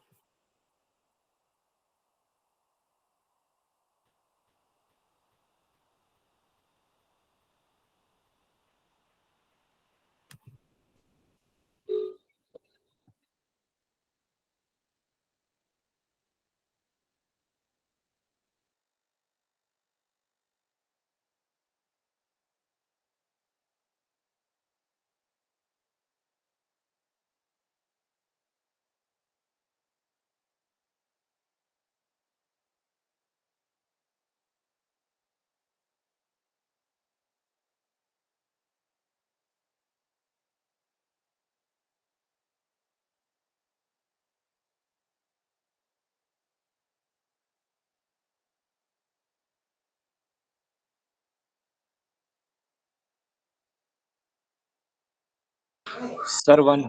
सर 1।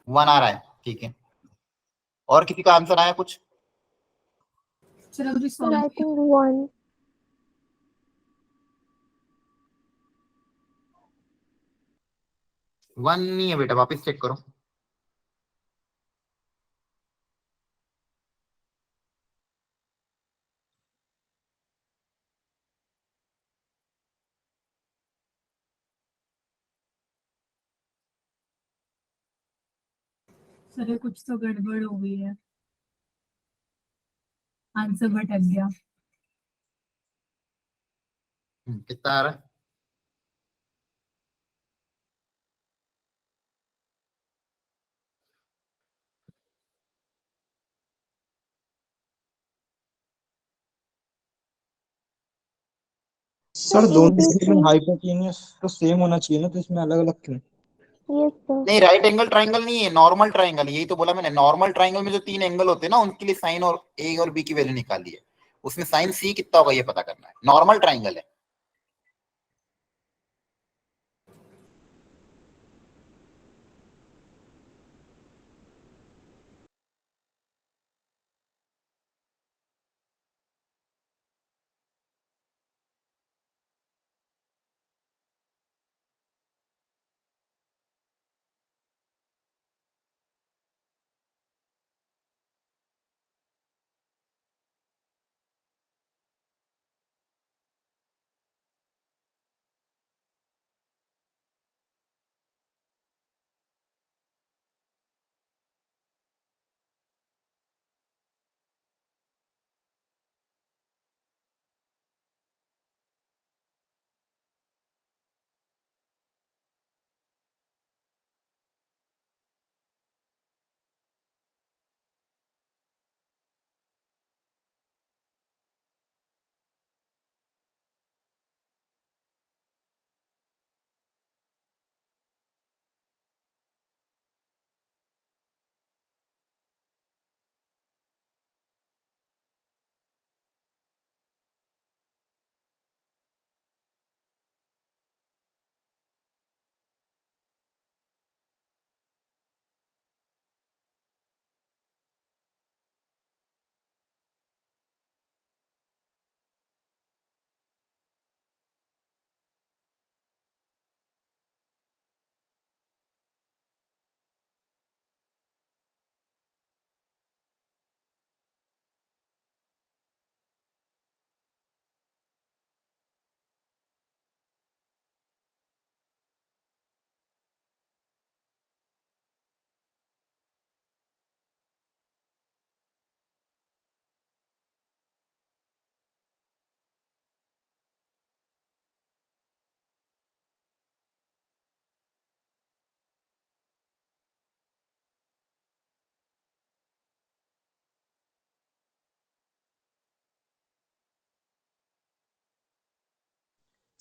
1 आ रहा है, ठीक है। और किसी का आंसर आया कुछ? सर अभी Sir, I सॉल्व think 1. 1 नहीं है बेटा, वापस चेक करो। सर ये कुछ तो गड़बड़ हो गई है, आंसर भटक गया। कितना आ रहा है? सर Sir, दोनों ABC. में हाइपोटेन्यूस तो सेम होना चाहिए ना, तो इसमें अलग अलग क्यों? Yes, sir. नहीं, राइट एंगल ट्राइंगल नहीं है, नॉर्मल ट्राइंगल। यही तो बोला मैंने, नॉर्मल ट्राइंगल में जो 3 एंगल होते हैं ना, उनके लिए साइन और ए और बी की वैल्यू निकाली है। उसमें साइन सी कितना होगा ये पता करना है। नॉर्मल ट्राइंगल है।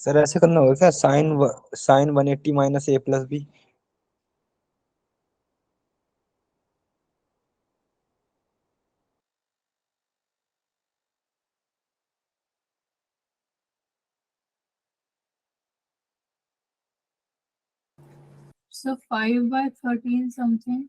सर ऐसे करना होगा क्या, sine 180 minus a plus b। So 5/13 something.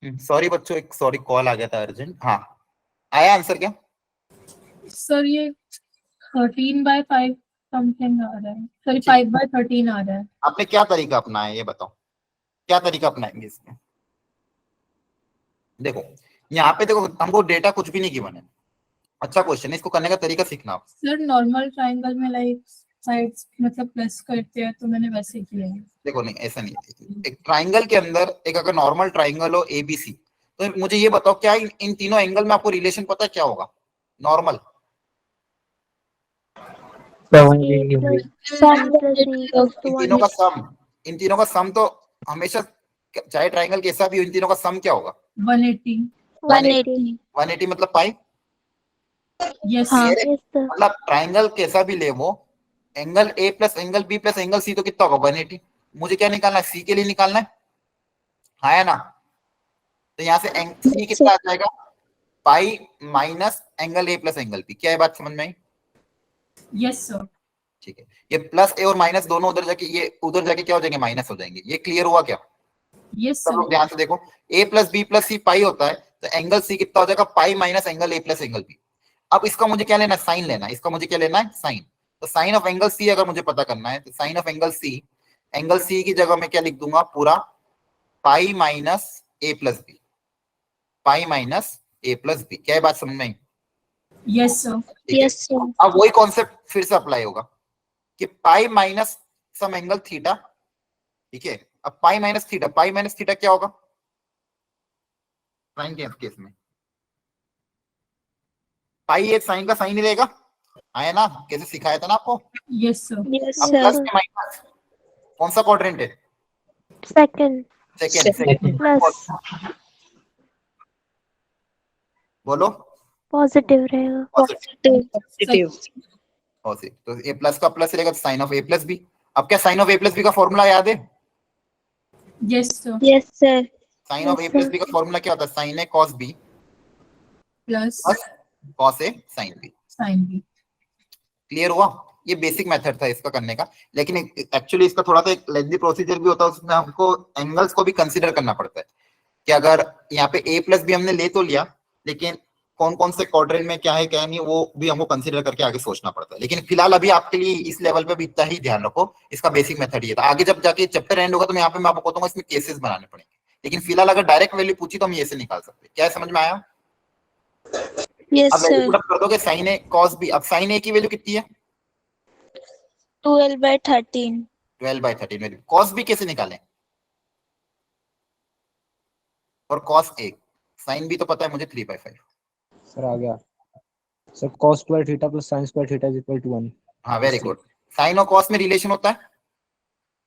Sorry बच्चों, एक सॉरी कॉल आ गया था अर्जेंट। हाँ, आया आंसर क्या? Sir, ये 13/5 something आ रहा है, सॉरी 5/13 आ रहा है। आपने क्या तरीका अपनाया ये बताओ, क्या तरीका अपनाएंगे इसमें? देखो यहाँ पे देखो, हमको डेटा कुछ भी नहीं गिवन है। अच्छा क्वेश्चन है, इसको करने का तरीका सीखना आप। सर नॉर्मल ट्रायंगल में लाइक साइड्स मतलब प्लस करते हैं, तो मैंने वैसे किया है। देखो नहीं, ऐसा नहीं है। एक ट्राइंगल के अंदर एक अगर नॉर्मल ट्राइंगल हो एबीसी, तो मुझे ये बताओ क्या इन तीनों एंगल में आपको रिलेशन पता है क्या होगा normal? A plus B plus C equals to इन तीनों 1. का सम, इन तीनों का सम तो हमेशा, चाहे ट्राइंगल कैसा भी हो, इन तीनों का सम क्या होगा? 180। 180। 180 मतलब पाई। यस हाँ। Yes, sir. मतलब ट्राइंगल कैसा भी ले वो, angle A plus angle B plus angle C तो कितना होगा? 180। मुझे क्या निकालना है? सी के लिए निकालना है, हाँ या ना? तो यहाँ से सी कितना आ जाएगा? Pi minus angle A plus angle B. क्या है बात समझ में आई? Yes sir. ठीक है, ये प्लस ए और माइनस दोनों उधर जाके, ये उधर जाके क्या हो जाएंगे? माइनस हो जाएंगे। ये क्लियर हुआ क्या? यस सब लोग सर। ध्यान से देखो, A plus B plus C pi होता है, तो एंगल सी कितना हो जाएगा? Pi minus angle A plus angle B. अब इसका मुझे क्या लेना है? साइन लेना है। इसका मुझे क्या लेना है? साइन। तो साइन ऑफ एंगल सी अगर मुझे पता करना है, तो साइन ऑफ एंगल सी की जगह मैं क्या लिख दूंगा? पूरा पाई माइनस ए प्लस बी, पाई माइनस ए प्लस बी। क्या है बात समझ में आई? Yes sir. ठीक है। Yes sir. अब वही कॉन्सेप्ट फिर से अप्लाई होगा कि pi minus some angle theta, ठीक है। अब पाई माइनस थीटा क्या होगा साइन के केस में? पाई एक साइन का साइन ही रहेगा, आया ना? कैसे सिखाया था ना आपको? Yes sir. यस अब Yes, प्लस सर। sir. के माइनस कौन सा क्वाड्रेंट है? Second. सेकेंड। Plus बोलो पॉजिटिव रहेगा। Positive positive. पॉजिटिव, तो ए प्लस का प्लस रहेगा, sine of A plus B. अब क्या sine of A plus B का फॉर्मूला याद है? Yes sir. Yes sir. Sine of A Yes, plus sir. B का फॉर्मूला क्या होता है? Sine A cos B plus plus cos A sine B. Sine B. Clear हुआ? ये बेसिक मेथड था इसका करने का, लेकिन एक्चुअली इसका थोड़ा सा एक लेंथी प्रोसीजर भी होता है, उसमें हमको एंगल्स को भी कंसीडर करना पड़ता है कि अगर यहाँ पे ए प्लस बी हमने ले तो लिया, लेकिन कौन कौन से क्वाड्रेंट में क्या है क्या नहीं वो भी हमको कंसीडर करके आगे सोचना पड़ता है। लेकिन फिलहाल अभी आपके लिए इस लेवल पे भी इतना ही ध्यान रखो, इसका बेसिक मेथड ये था। आगे जब जाके चैप्टर एंड होगा तो मैं यहाँ पे मैं आपको बताऊंगा इसमें केसेस बनाने पड़ेंगे, लेकिन फिलहाल अगर डायरेक्ट वैल्यू पूछी तो हम ये से निकाल सकते हैं। क्या समझ में आया? यस अब वैल्यू सर। पुट अप कर दोगे साइन ए कॉस बी। अब साइन ए की वैल्यू कितनी है? 12/13। 12/13 वैल्यू। कॉस बी कैसे निकालें? और कॉस ए, साइन बी तो पता है मुझे 3/5। सर आ गया sir, cos square theta plus sin square theta is equal to 1। हाँ वेरी गुड। साइन और कॉस में रिलेशन होता है,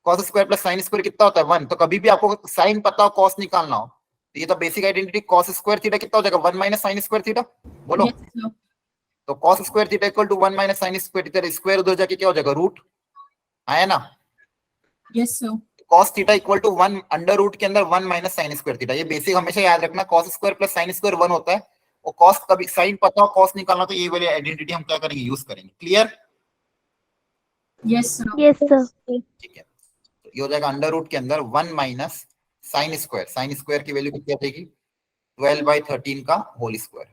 cos square plus sine square कितना होता है? 1। तो कभी भी आपको साइन पता हो कॉस निकालना हो तो ये तो basic identity, cos square theta कितना हो जाएगा? 1 माइनस साइन स्क्वायर थीटा। बोलो। Yes sir. तो cos square theta equal to 1 minus sine square theta, square उधर जाके क्या हो जाएगा? रूट। आया ना? Yes sir. Cos theta equal to 1 under root के अंदर 1 माइनस साइन स्क्वायर थीटा। ये बेसिक हमेशा याद रखना, cos square plus sine square 1 होता है। और कॉस कभी साइन पता हो कॉस निकालना तो ये वाली आइडेंटिटी हम क्या करेंगे? यूज करेंगे। Clear? Yes sir. Yes, sir. ठीक है, तो ये हो जाएगा अंडर रूट के अंदर 1 minus sine square. Sine square की वैल्यू कितनी आ जाएगी? 12/13 का होल स्क्वायर।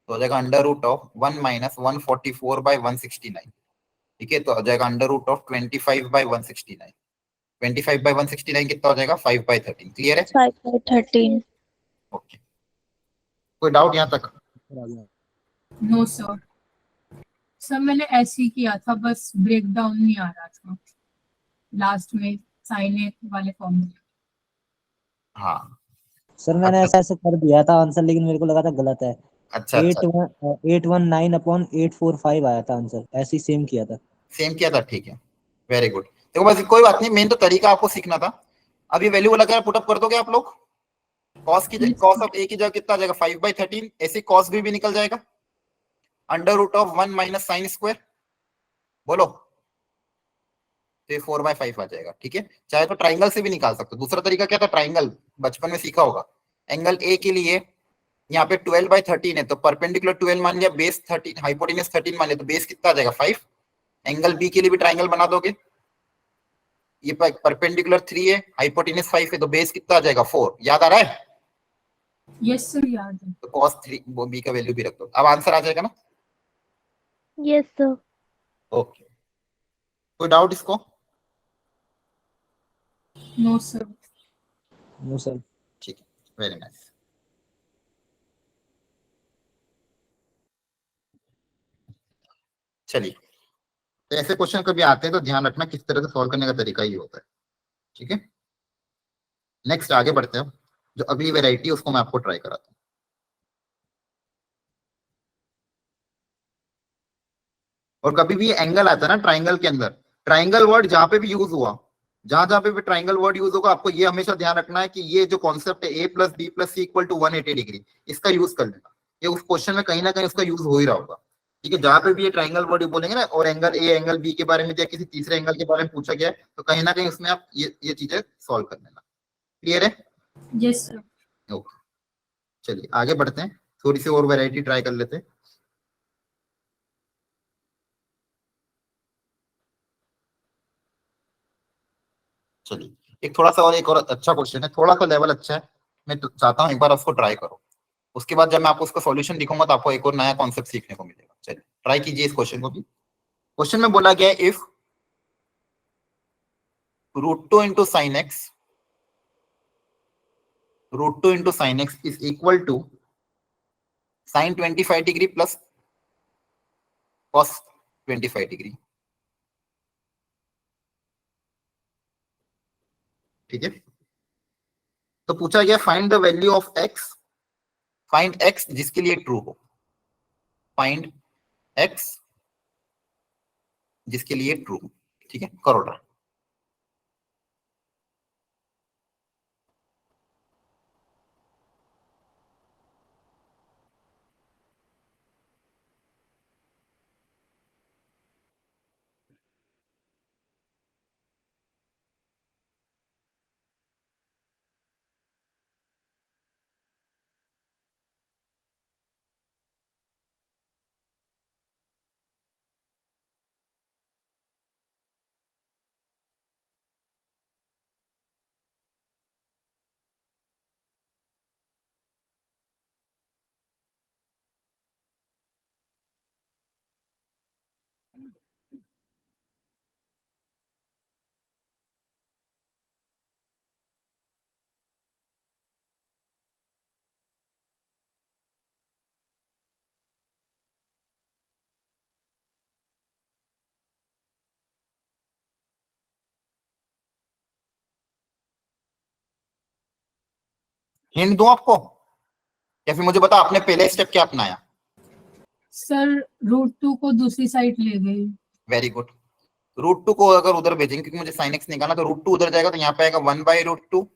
तो हो जाएगा अंडर रूट ऑफ 1 माइनस 144/169। ठीक है, तो हो जाएगा अंडर रूट ऑफ 25/169। 25/169 कितना हो जाएगा? 5/13। क्लियर है? 5/13। ओके, कोई डाउट यहाँ तक? सर आ गया। No sir. सर मैंने ऐसे ही किया था, बस ब्रेक डाउन नहीं आ रहा था लास्ट में साइन ए वाले फॉर्म में। हाँ सर मैंने अच्छा ऐसा ऐसे कर दिया था आंसर, लेकिन मेरे को लगा था गलत है। अच्छा अच्छा 819/845 आया था आंसर, ऐसे ही सेम किया था। सेम किया था, ठीक है वेरी गुड। देखो बस कोई बात नहीं, मेन तो तरीका आपको सीखना था। अब ये वैल्यू लगा पुटअप कर दोगे आप लोग? कॉस की कॉस ऑफ ए की जगह कितना आ जाएगा? 5/13। ऐसे कॉस भी निकल जाएगा under root of 1 minus sine square. बोलो, तो 4/5 आ जाएगा। ठीक है, चाहे तो ट्राइंगल से भी निकाल सकते हो। दूसरा तरीका क्या था? ट्राइंगल बचपन में सीखा होगा। एंगल ए के लिए यहाँ पे 12/13 है तो परपेंडिकुलर 12 मान लिया, बेस 13, हाइपोटेन्यूज 13 मान लिया, तो बेस कितना आ जाएगा? 5। एंगल बी के लिए भी ट्राइंगल बना दोगे, ये परपेंडिकुलर 3 है, हाइपोटेन्यूज 5 है, तो बेस कितना आ जाएगा? 4। याद आ रहा है? यस सर याद है। तो cos 3 वो बी का वैल्यू भी रख दो। अब आंसर आ जाएगा ना? Yes, sir. ओके, कोई डाउट इसको? No sir. No sir. ठीक है, वेरी नाइस। चलिए, तो ऐसे क्वेश्चन कभी आते हैं तो ध्यान रखना किस तरह से सॉल्व करने का तरीका ही होता है। ठीक है, नेक्स्ट आगे बढ़ते हैं। जो अगली वेराइटी उसको मैं आपको ट्राई कराता हूँ। और कभी भी एंगल आता है ना ट्राइंगल के अंदर, ट्राइंगल वर्ड जहां पे भी यूज हुआ, जहां जहां पे भी ट्राइंगल वर्ड यूज होगा, आपको ये हमेशा ध्यान रखना है कि ये जो कॉन्सेप्ट है A plus B plus C equal to 180 degree, इसका यूज कर लेना। ये उस क्वेश्चन में कहीं ना कहीं उसका यूज हो ही रहा होगा। ठीक है, जहां पे भी ये ट्राइंगल वर्ड बोलेंगे ना, और एंगल ए एंगल बी के बारे में या किसी तीसरे एंगल के बारे में पूछा गया है, तो कहीं ना कहीं उसमें आप ये चीजें सॉल्व कर लेना। क्लियर है? Yes sir. ओके, चलिए आगे बढ़ते हैं, थोड़ी सी और वैरायटी ट्राई कर लेते हैं। चलिए, एक थोड़ा सा और एक और अच्छा क्वेश्चन है, थोड़ा सा लेवल अच्छा है, मैं तो चाहता हूँ एक बार उसको ट्राई करो। उसके बाद जब मैं आपको उसका सॉल्यूशन दिखाऊंगा तो आपको एक और नया कॉन्सेप्ट सीखने को मिलेगा। चलिए ट्राई कीजिए इस क्वेश्चन को भी। क्वेश्चन में बोला गया है if √2 into sine X, √2 into sine X is equal to sine 25 degree plus cos 25 degree. ठीक है, तो पूछा गया find the value of X, find X जिसके लिए ट्रू हो, फाइंड एक्स जिसके लिए ट्रू। ठीक है, करो ट्राई। हिंट दूं आपको या फिर मुझे बता आपने पहले स्टेप क्या अपनाया? सर √2 को दूसरी साइड ले गई। Very good. √2 को अगर उधर भेजेंगे क्योंकि मुझे sin x निकालना, तो √2 उधर जाएगा तो यहाँ पे आएगा 1/√2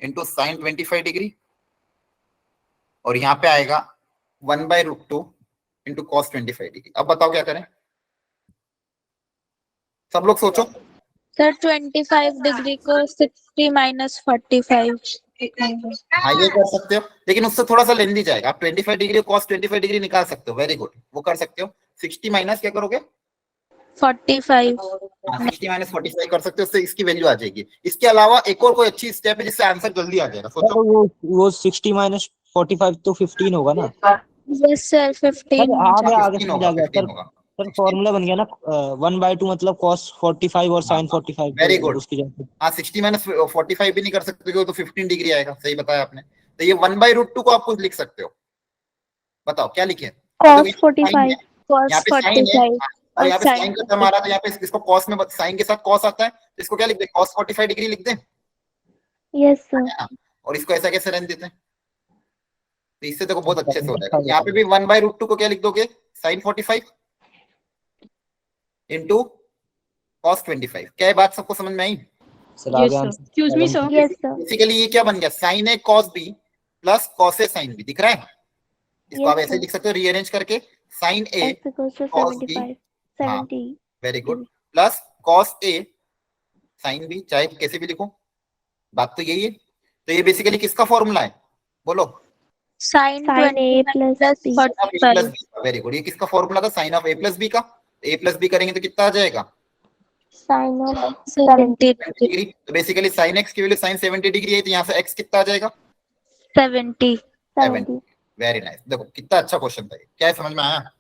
इंटू साइन 25 डिग्री, और यहाँ पे आएगा 1/√2 इंटू कॉस 25 डिग्री। अब बताओ क्या करें, सब लोग सोचो। सर 25 डिग्री को 60 माइनस 45। हाँ ये कर सकते हो, लेकिन उससे थोड़ा सा लेंदी जाएगा। आप 25 डिग्री कॉस 25 डिग्री निकाल सकते हो, वेरी गुड, वो कर सकते हो। 60 माइनस क्या करोगे? 45। 60 माइनस 45 कर सकते हो, उससे इसकी वैल्यू आ जाएगी। इसके अलावा एक और कोई अच्छी स्टेप है जिससे आंसर जल्दी आ जाएगा, सोचो। वो 60 माइनस 45 तो 15 होगा ना? यस सर 15 आगे 15 समझ आ गया 15 सर। होगा। सर फॉर्मूला बन गया ना 1/2 मतलब cos 45 और sin 45। Very good. उसकी जगह हाँ 60 माइनस 45 भी नहीं कर सकते हो तो 15 डिग्री आएगा, सही बताया आपने। तो ये 1/√2 को आप कुछ लिख सकते हो, बताओ क्या लिखे? cos 45 यहाँ पे साइन है, 45 और यहाँ पे और साइन का टर्म आ रहा था, यहाँ पे इसको कॉस में साइन के साथ कॉस आता है, तो इसको क्या लिख दे? cos 45 डिग्री लिख दें, yes sir और इसको ऐसा कैसे रहने देते हैं? तो इससे देखो बहुत अच्छे से हो जाएगा। यहाँ पे भी 1/√2 को क्या लिख दोगे? Sine 45 into cos 25। क्या ये बात सबको समझ में आई? सर आगे answer excuse me sir. yes sir basically ये क्या बन गया? Sine A cos B plus cos A sine B, दिख रहा है? इसको आप Yes, ऐसे sir. लिख सकते हो रीअरेंज करके, sine A x equals to cos B. 75 हाँ। 70 very good, plus cos A sine B, चाहे कैसे भी लिखो, बात तो यही है। तो ये बेसिकली किसका फॉर्मूला है, बोलो? sin sin a 25 plus plus b sine of A plus 45। B. Very good, ये किसका फॉर्मूला था? Sine of A plus B का। ए प्लस बी करेंगे तो कितना आ जाएगा? sin of 70 degree. तो बेसिकली साइन एक्स की वैल्यू साइन 70 डिग्री है, तो यहाँ से एक्स कितना आ जाएगा? 70। 70 वेरी नाइस। देखो कितना अच्छा क्वेश्चन था ये, क्या है, समझ में आया?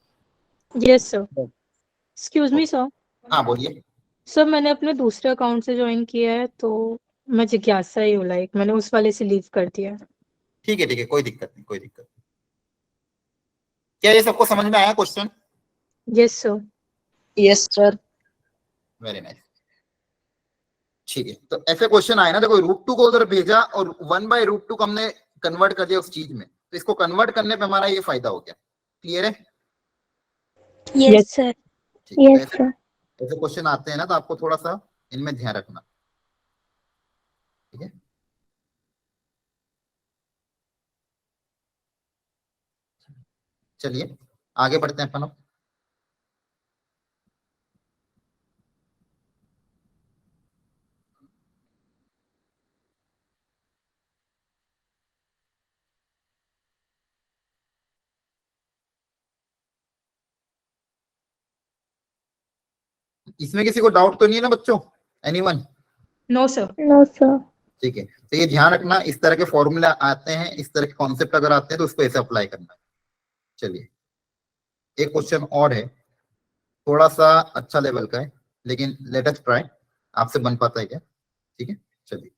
Yes sir. Excuse me sir. हाँ बोलिए। सर मैंने अपने दूसरे अकाउंट से ज्वाइन किया है तो मैं जिज्ञासा ही हूँ, लाइक मैंने उस वाले से लीव कर दिया। ठीक है, कोई दिक्कत नहीं, कोई दिक्कत नहीं। क्या ये सबको समझ में आया question? Yes sir. Yes sir. Very nice. ठीक है, तो ऐसे क्वेश्चन आए ना, देखो √2 को उधर भेजा और 1/√2 को हमने कन्वर्ट कर दिया उस चीज में, तो इसको कन्वर्ट करने पे हमारा ये फायदा हो गया। क्लियर है? Yes sir. ठीक है, yes sir ऐसे क्वेश्चन आते हैं ना तो आपको थोड़ा सा इनमें ध्यान रखना, ठीक है? चलिए आगे बढ़ते हैं अपन लोग। इसमें किसी को डाउट तो नहीं है ना बच्चों? Anyone? No sir. no sir ठीक है, तो ये ध्यान रखना, इस तरह के फॉर्मूला आते हैं, इस तरह के कॉन्सेप्ट अगर आते हैं तो उसको ऐसे अप्लाई करना है। चलिए एक क्वेश्चन और है, थोड़ा सा अच्छा लेवल का है, लेकिन लेट अस ट्राई, आपसे बन पाता है क्या? ठीक है, चलिए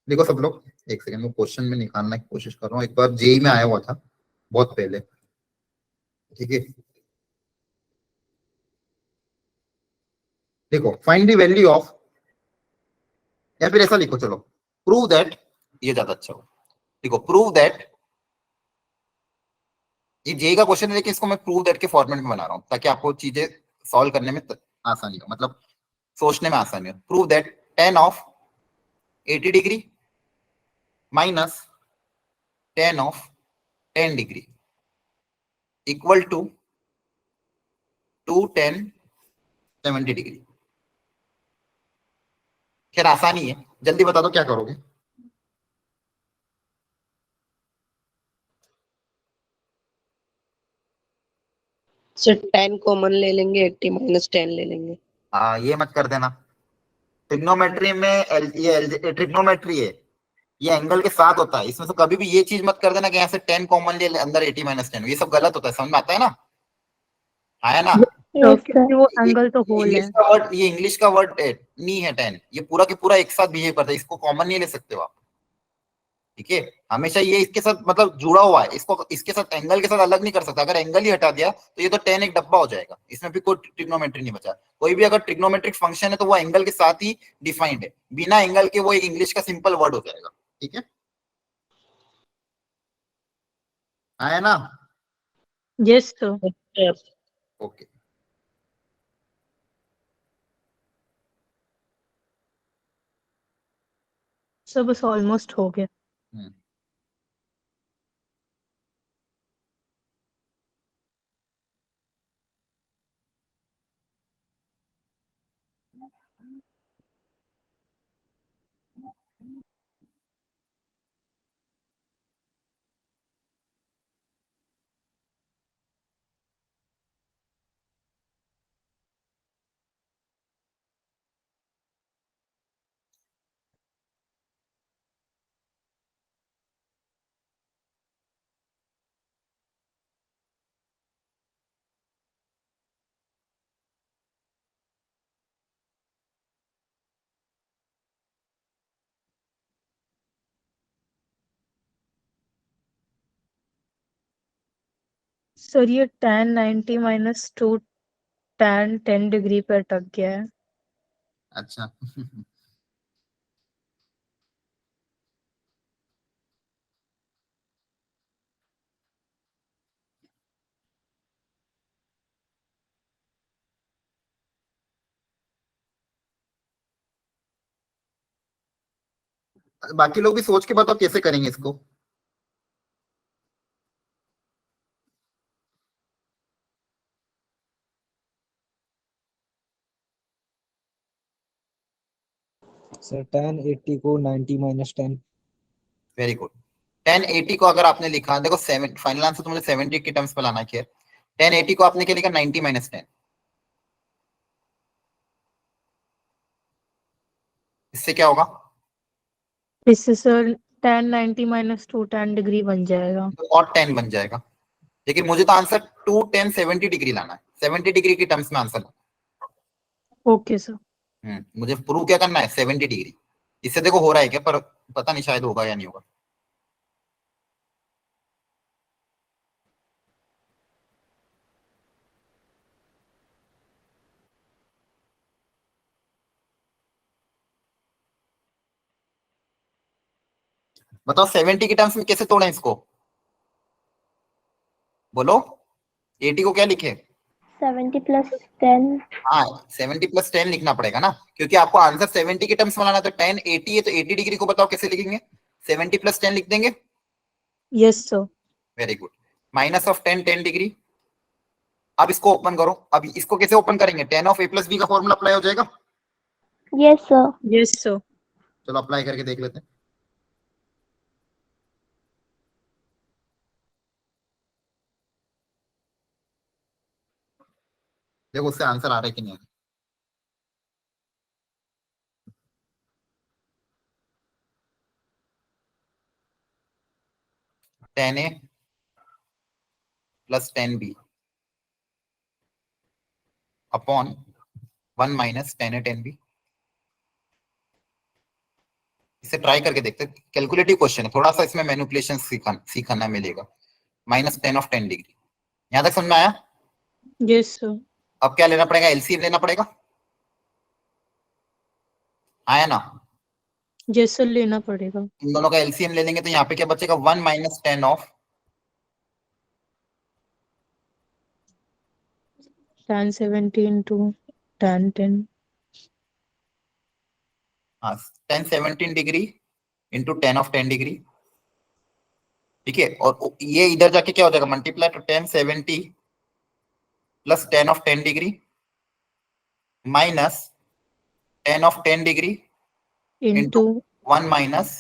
देखो सब लोग, एक सेकंड में क्वेश्चन में निकालने की कोशिश कर रहा हूँ। एक बार जेई में आया हुआ था बहुत पहले, ठीक है? देखो फाइंड द वैल्यू ऑफ, या फिर ऐसा लिखो, चलो प्रूव दैट, ये ज्यादा अच्छा हो। देखो प्रूव दैट, ये जेई का क्वेश्चन है लेकिन इसको मैं प्रूव दैट के फॉर्मेट में बना रहा हूं ताकि आपको चीजें सॉल्व करने में आसानी हो, मतलब सोचने में आसानी हो। Prove that tan of 80 degree minus tan of 10 degree equal to 2 tan 70 degree. खैर आसानी है, जल्दी बता दो क्या करोगे? सर 10 कॉमन ले लेंगे, 80 माइनस 10 ले लेंगे। ये मत कर देना, ट्रिग्नोमेट्री में ये ट्रिग्नोमेट्री है, ये एंगल के साथ होता है, इसमें से कभी भी ये चीज मत कर देना कि यहाँ से 10 कॉमन ले अंदर 80 माइनस 10, ये सब गलत होता है, समझ में आता है ना? आया ना? yes sir वो एंगल तो होल है। इंग्लिश का वर्ड, ये इंग्लिश का वर्ड नहीं है 10, ये पूरा के पूरा एक साथ बिहेव करता है, इसको कॉमन नहीं ले सकते हो आप, ठीक है? हमेशा ये इसके साथ मतलब जुड़ा हुआ है, इसको इसके साथ एंगल के साथ अलग नहीं कर सकता। अगर एंगल ही हटा दिया तो ये तो 10 एक डब्बा हो जाएगा, इसमें भी कोई ट्रिग्नोमेट्री नहीं बचा। कोई भी अगर ट्रिग्नोमेट्रिक फंक्शन है तो वो एंगल के साथ ही डिफाइंड है, बिना एंगल के वो एक इंग्लिश का सिंपल वर्ड हो जाएगा, ठीक है? आया ना? Yes, sir. ओके, सर बस ऑलमोस्ट हो गया. सर ये tan 90 minus 2 tan 10 डिग्री पे अटक गया है. अच्छा। बाकी लोग भी सोच के बताओ कैसे करेंगे इसको। सर tan 80 को 90 माइनस 10। Very good. 1080 को अगर आपने लिखा, देखो फाइनल आंसर तो मुझे 70 के टर्म्स में लाना है। 1080 को आपने क्या लिखा? 90 माइनस 10। इससे क्या होगा? इससे sir tan 90 minus 2 tan degree बन जाएगा. और 10 बन जाएगा। लेकिन मुझे तो आंसर 2 10 70 डिग्री लाना है। 70 डिग्री की टर्म्स में आंसर लाना है। Okay sir. मुझे प्रूव क्या करना है? 70 डिग्री। इससे देखो हो रहा है क्या, पर पता नहीं शायद होगा या नहीं होगा। बताओ 70 की टर्म्स में कैसे तोड़ें इसको? बोलो। 80 को क्या लिखे? 70 plus 10. हाँ, 70 प्लस 10 लिखना पड़ेगा ना, क्योंकि आपको आंसर 70 के टर्म्स में लाना। तो 10 80 है, तो 80 डिग्री को बताओ कैसे लिखेंगे? 70 प्लस 10 लिख देंगे। Yes sir. Very good. Minus of 10 10 degree. अब इसको ओपन करो। अब इसको कैसे ओपन करेंगे? 10 ऑफ a प्लस b का फॉर्मूला अप्लाई हो जाएगा। Yes, sir. Yes sir. चलो अप्लाई करके देख लेते हैं। देखो उससे आंसर आ रहा है कि नहीं आ रहा। टेन ए प्लस 10b अपॉन 1 माइनस 10 ए 10b। इसे ट्राई करके देखते हैं। कैलकुलेटिव क्वेश्चन है, थोड़ा सा इसमें मैनिपुलेशन सीखना मिलेगा। Minus 10 of 10 degree. यहां तक समझ में आया? Yes sir. अब क्या लेना पड़ेगा? एलसीएम लेना पड़ेगा। आया ना? यस सर लेना पड़ेगा. इन दोनों का एलसीएम ले लेंगे तो यहाँ पे क्या बचेगा? 1 minus 10 of tan 70 into tan 10. 10 17 degree into 10 of 10 degree. ठीक है, और ये इधर जाके क्या हो जाएगा? Multiply two 10 70 plus 10 of 10 degree minus 10 of 10 degree into into 1 minus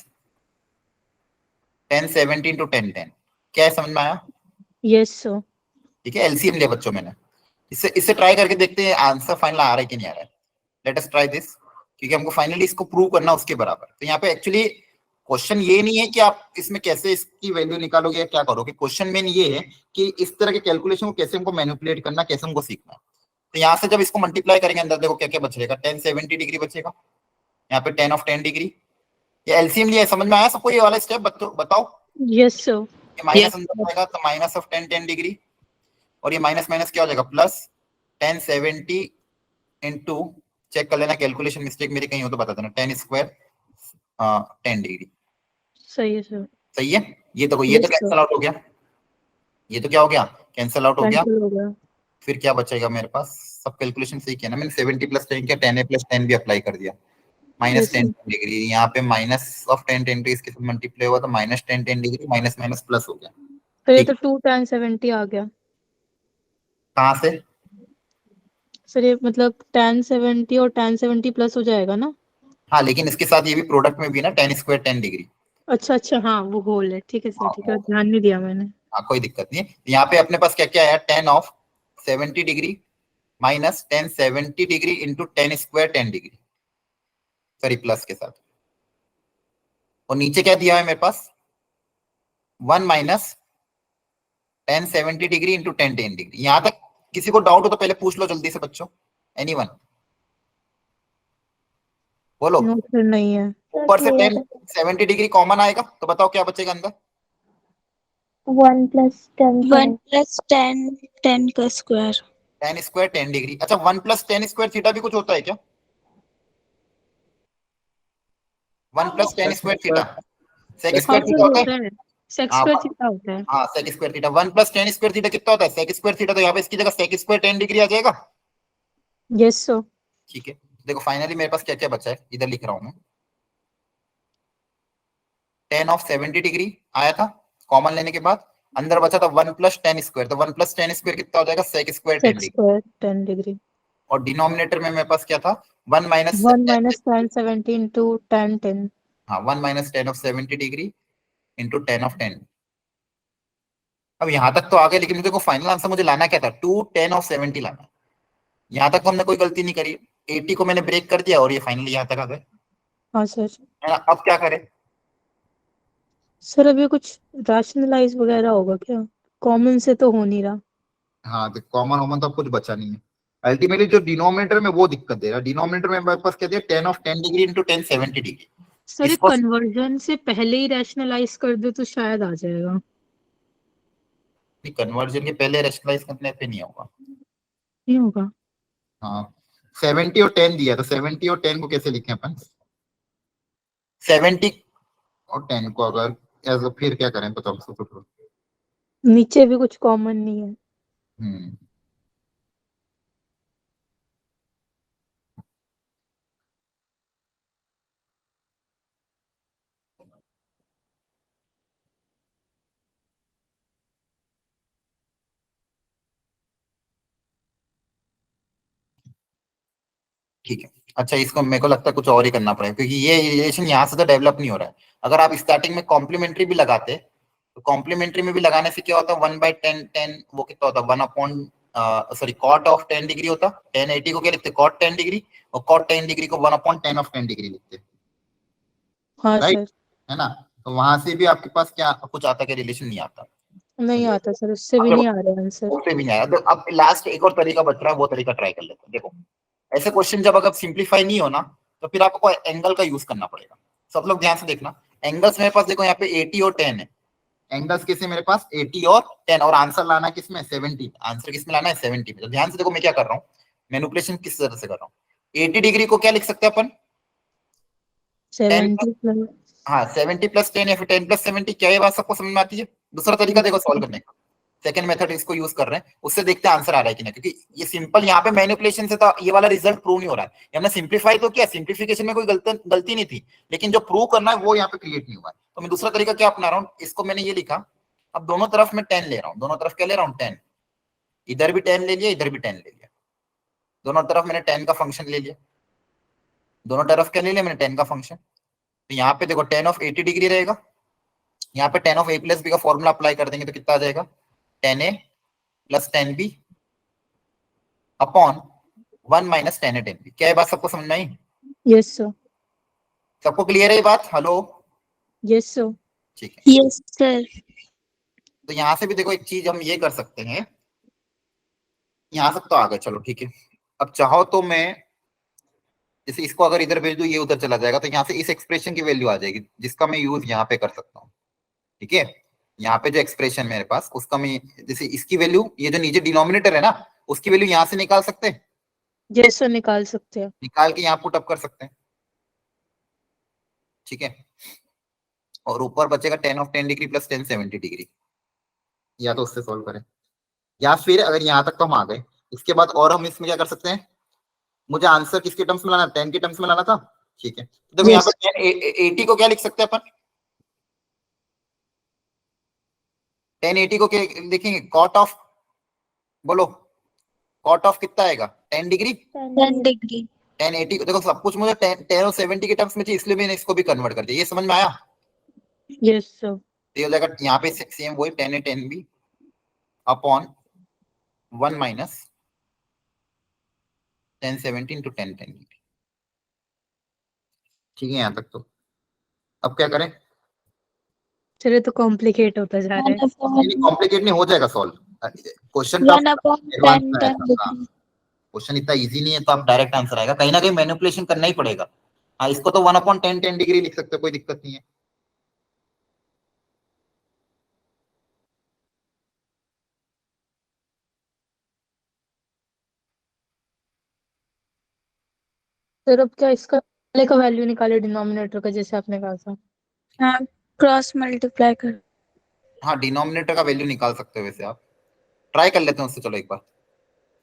10 70 into 10 10। क्या है, समझ में आया? Yes sir. ठीक है, एलसीएम लिया बच्चों मैंने। इससे ट्राई करके देखते हैं आंसर फाइनल आ रहा है कि नहीं आ रहा है। लेट अस ट्राई दिस, क्योंकि हमको फाइनली इसको प्रूव करना उसके बराबर। तो यहाँ पे एक्चुअली क्वेश्चन ये नहीं है कि आप इसमें कैसे इसकी वैल्यू निकालोगे या क्या करोगे। क्वेश्चन मेन ये है कि इस तरह के कैलकुलेशन को कैसे हमको मैनिपुलेट करना, कैसे हमको सीखना है। तो यहाँ से जब इसको मल्टीप्लाई करेंगे अंदर, देखो क्या क्या बचेगा? 10 70 डिग्री बचेगा, यहाँ पे 10 ऑफ 10 डिग्री। ये एलसीएम लिया है, समझ में आया सबको ये वाला स्टेप? बताओ। Yes sir. ये माइनस अंदर आएगा तो माइनस ऑफ 10 10 डिग्री, और ये माइनस माइनस क्या हो जाएगा? प्लस 10 70 इंटू, चेक कर लेना कैलकुलेशन मिस्टेक मेरी कहीं हो तो बता देना, 10 स्क्वायर 10 डिग्री। सही है सर. सही है। ये देखो, ये तो Yes, sir. कैंसल आउट हो गया। ये तो क्या हो गया, कैंसिल आउट हो गया। कैंसिल हो गया। फिर क्या बचेगा मेरे पास, सब कैलकुलेशन सही किया ना मैंने, 70 प्लस 10 किया, 10a प्लस 10 भी अप्लाई कर दिया, माइनस Yes, 10 sir. डिग्री, यहाँ पे माइनस ऑफ 10 10 इसके साथ मल्टीप्लाई हुआ तो minus 10 10 degree, minus minus plus हो गया। फिर ये ठीक। तो 2 tan 70 आ गया कहाँ से, सर, ये मतलब tan 70 और tan 70 प्लस हो जाएगा ना। हाँ लेकिन इसके साथ ये भी प्रोडक्ट में भी ना 10 स्क्वायर 10 डिग्री। अच्छा अच्छा, हाँ वो होल है, ठीक है सर, ठीक है, ध्यान नहीं दिया मैंने। हाँ कोई दिक्कत नहीं है। यहाँ पे अपने पास क्या क्या आया, 10 of 70 degree minus 10 70 degree into 10 square 10 degree, sorry plus के साथ, और नीचे क्या दिया है मेरे पास 1 माइनस 10 70 डिग्री इंटू 10 10 डिग्री। यहां तक किसी को डाउट हो तो पहले पूछ लो जल्दी से बच्चों, एनीवन बोलो। नो सर, नहीं है। ऊपर से 10 70 डिग्री कॉमन आएगा तो बताओ क्या बचेगा अंदर, 1 plus 10 1 sir. plus 10 10 का स्क्वायर। 10 square 10 degree. अच्छा 1 प्लस 10 स्क्वायर थीटा भी कुछ होता है क्या, 1 प्लस 10 स्क्वायर थीटा, सेक हाँ स्क्वायर सर, थीटा होता है। होता है, सेक्स हाँ स्क्वायर थीटा होता है। हाँ sec square theta, 1 plus 10 square theta कितना होता है, सेक स्क्वायर थीटा, तो यहाँ पे इसकी जगह सेक स्क्वायर 10 डिग्री आ जाएगा। Yes sir. ठीक है, देखो फाइनली मेरे पास क्या क्या बचा है, इधर लिख रहा हूं मैं, 10 ऑफ 70 डिग्री आया था कॉमन लेने के बाद, अंदर बचा था 1 प्लस 10 स्क्वायर, तो 1 प्लस 10 स्क्वायर कितना हो जाएगा, सेक स्क्वायर 10 सेक्स डिग्री, स्क्वायर 10 डिग्री। और डिनोमिनेटर में मेरे पास क्या था 1 minus 1 minus tan 70 into tan 10। हाँ 1 minus 10 of 70 degree into 10 of 10। अब यहाँ तक तो आ गए, लेकिन मुझे को फाइनल आंसर मुझे लाना क्या था, 2 10 ऑफ 70 लाना। यहाँ तक तो हमने कोई गलती नहीं करी, 80 को मैंने ब्रेक कर दिया और ये फाइनली यहाँ तक आ गए, हाँ सर। है ना। अब क्या करें, सर अभी कुछ रैशनलाइज वगैरह होगा क्या, कॉमन से तो हो नहीं रहा। हाँ तो कॉमन वॉमन तो अब कुछ बचा नहीं है। अल्टीमेटली जो डिनोमिनेटर में वो दिक्कत दे रहा है, डिनोमिनेटर में मेरे पास क्या दिया 10 of 10 degree into 10 70 degree. Sir इसको कन्वर्जन से पहले ही रैशनलाइज कर दो तो शायद आ जाएगा। कन्वर्जन के पहले रैशनलाइज करने पे नहीं होगा। नहीं होगा। हाँ 70 और 10 दिया, तो 70 और 10 को कैसे लिखें अपन, 70 और 10 को अगर ऐसा फिर क्या करें बताओ, सोचो। नीचे भी कुछ कॉमन नहीं है। हम्म ठीक है। अच्छा इसको मेरे को लगता है कुछ और ही करना पड़ेगा, क्योंकि ये रिलेशन यहाँ से तो डेवलप नहीं हो रहा है। अगर आप स्टार्टिंग में कॉम्प्लीमेंट्री भी लगाते तो कॉम्प्लीमेंट्री में भी लगाने से क्या होता, 1/10 वो कितना होता, 1 upon sorry cot of 10 degree होता, 1080 को क्या लिखते कॉट 10 डिग्री, और कॉट 10 डिग्री को 1 अपॉन 10 ऑफ 10 डिग्री लिखते, हाँ राइट, सर। है ना। तो वहां से भी आपके पास क्या कुछ आता, क्या रिलेशन नहीं आता। नहीं आता सर, उससे भी अब नहीं आ रहा आंसर। उससे भी नहीं आया, तो अब लास्ट एक और तरीका बच रहा है, वो तरीका ट्राई कर लेते हैं। देखो ऐसे क्वेश्चन जब अगर सिंप्लीफाई नहीं होना तो फिर आपको एंगल का यूज करना पड़ेगा। सब लोग ध्यान से देखना, एंगल्स मेरे पास देखो यहाँ पे 80 और 10 है, एंगल्स किससे मेरे पास 80 और 10, और आंसर लाना है किसमें 70, आंसर किसमें लाना है 70 में। तो ध्यान से देखो मैं क्या कर रहा हूँ, मैनिपुलेशन किस तरह से कर रहा हूँ। 80 डिग्री को क्या लिख सकते हैं अपन 10 70 प्लस। हाँ 70 प्लस 10 या फिर 10 प्लस 70, क्या ये बात सबको समझ में आती है। दूसरा तरीका देखो सॉल्व करने का, सेकंड मेथड इसको यूज कर रहे हैं, उससे देखते हैं आंसर आ रहा है कि नहीं, क्योंकि ये सिंपल यहाँ पे मैनिपुलेशन से तो ये वाला रिजल्ट प्रूव नहीं हो रहा है। ये हमने सिंप्लीफाई तो किया, सिंप्लीफिकेशन में कोई गलती नहीं थी, लेकिन जो प्रूव करना है वो यहाँ पे क्रिएट नहीं हुआ है। तो मैं दूसरा तरीका क्या अपना रहा हूँ, इसको मैंने ये लिखा, अब दोनों तरफ मैं 10 ले रहा हूँ, दोनों तरफ क्या ले रहा हूँ 10, इधर भी 10 ले लिया, इधर भी 10 ले लिया, दोनों तरफ मैंने 10 का फंक्शन ले लिया, दोनों तरफ क्या ले लिया मैंने 10 का फंक्शन। तो यहाँ पे देखो 10 ऑफ 80 डिग्री रहेगा, यहाँ पे 10 ऑफ a प्लस बी का फॉर्मूला अप्लाई कर देंगे तो कितना आ जाएगा 10a plus 10b upon 1 minus 10a 10b। क्या ये बात सबको समझ में आई, यस सर। सबको क्लियर है ये बात, हेलो। Yes sir. ठीक है, यस सर। तो यहां से भी देखो एक चीज हम ये कर सकते हैं, यहां तक तो आ गए चलो ठीक है। अब चाहो तो मैं जैसे इसको अगर इधर भेज दूं ये उधर चला जाएगा, तो यहाँ से इस एक्सप्रेशन की वैल्यू आ जाएगी जिसका मैं यूज यहाँ पे कर सकता हूँ। ठीक है, यहाँ पे जो एक्सप्रेशन मेरे पास उसका मैं जैसे इसकी वैल्यू, ये जो नीचे डिनोमिनेटर है ना उसकी वैल्यू यहाँ से निकाल सकते हैं, यस सर, निकाल सकते हैं। निकाल के यहाँ पुट अप कर सकते हैं। ठीक है, और ऊपर बचेगा 10 ऑफ 10 डिग्री प्लस 10 70 डिग्री। या तो उससे सॉल्व करें, या फिर अगर यहाँ तक तो हम आ गए, इसके बाद और हम इसमें क्या कर सकते हैं, मुझे आंसर किसके टर्म्स में लाना, 10 के टर्म्स में लाना था, ठीक है। तो देखो यहाँ पे 80 को क्या लिख सकते हैं अपन, 1080 को क्या लिखेंगे, कॉट ऑफ, बोलो कॉट ऑफ कितना आएगा, 10 डिग्री। 10 डिग्री 1080 को देखो सब कुछ मुझे 10 और 70 के टर्म्स में चाहिए, इसलिए मैंने इसको भी कन्वर्ट कर दिया, ये समझ में आया। Yes sir. तो ये हो जाएगा यहाँ पे सेम वही 10 10 बी अपॉन 1 माइनस 1070 इंटू 10 10, ठीक है यहाँ तक तो। अब क्या करें, चलिए तो कॉम्प्लिकेट होता जा रहा है। कॉम्प्लिकेट नहीं हो जाएगा solve, question 1 upon 10 10 degree. Question इतना इजी नहीं है, तो आप डायरेक्ट आंसर आएगा, कहीं ना कहीं मैनिपुलेशन करना ही पड़ेगा। हाँ इसको तो 1 अपॉन 10 10 डिग्री लिख सकते हो, कोई दिक्कत नहीं है। सर अब क्या इसका पहले का वैल्यू निकाले डिनोमिनेटर का, जैसे आपने कहा था। हाँ क्रॉस मल्टीप्लाई कर। हाँ डिनोमिनेटर का वैल्यू निकाल सकते हो, वैसे आप ट्राई कर लेते हैं उससे। चलो एक बार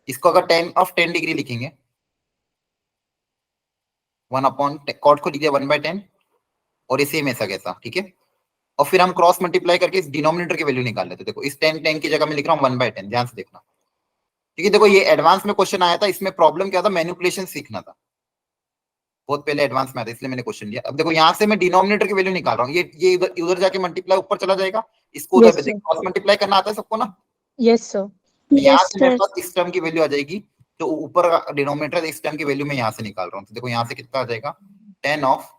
इसको अगर 10 ऑफ 10 डिग्री लिखेंगे, 1 अपॉन कॉट को लिख दिया 1/10 और इसे में ऐसा कैसा, ठीक है। और फिर हम क्रॉस मल्टीप्लाई करके इस डिनोमिनेटर की वैल्यू निकाल लेते। देखो इस 10 10 की जगह में लिख रहा हूँ 1/10, ध्यान से देखना, ठीक है। देखो ये एडवांस में क्वेश्चन आया था, इसमें प्रॉब्लम क्या था, मैनिपुलेशन सीखना था, बहुत पहले एडवांस में आता, इसलिए मैंने क्वेश्चन लिया। अब देखो यहाँ से मैं डिनोमिनेटर की वैल्यू निकाल रहा हूँ, ये उधर जाके मल्टीप्लाई ऊपर चला जाएगा, इसको उधर पे क्रॉस मल्टीप्लाई करना आता है सबको ना। Yes sir. यहाँ से मेरे पास इस टर्म की वैल्यू आ जाएगी, तो ऊपर का डिनोमिनेटर इस टर्म की वैल्यू मैं यहाँ से निकाल रहा हूँ। तो देखो यहाँ से कितना आ जाएगा, 10 of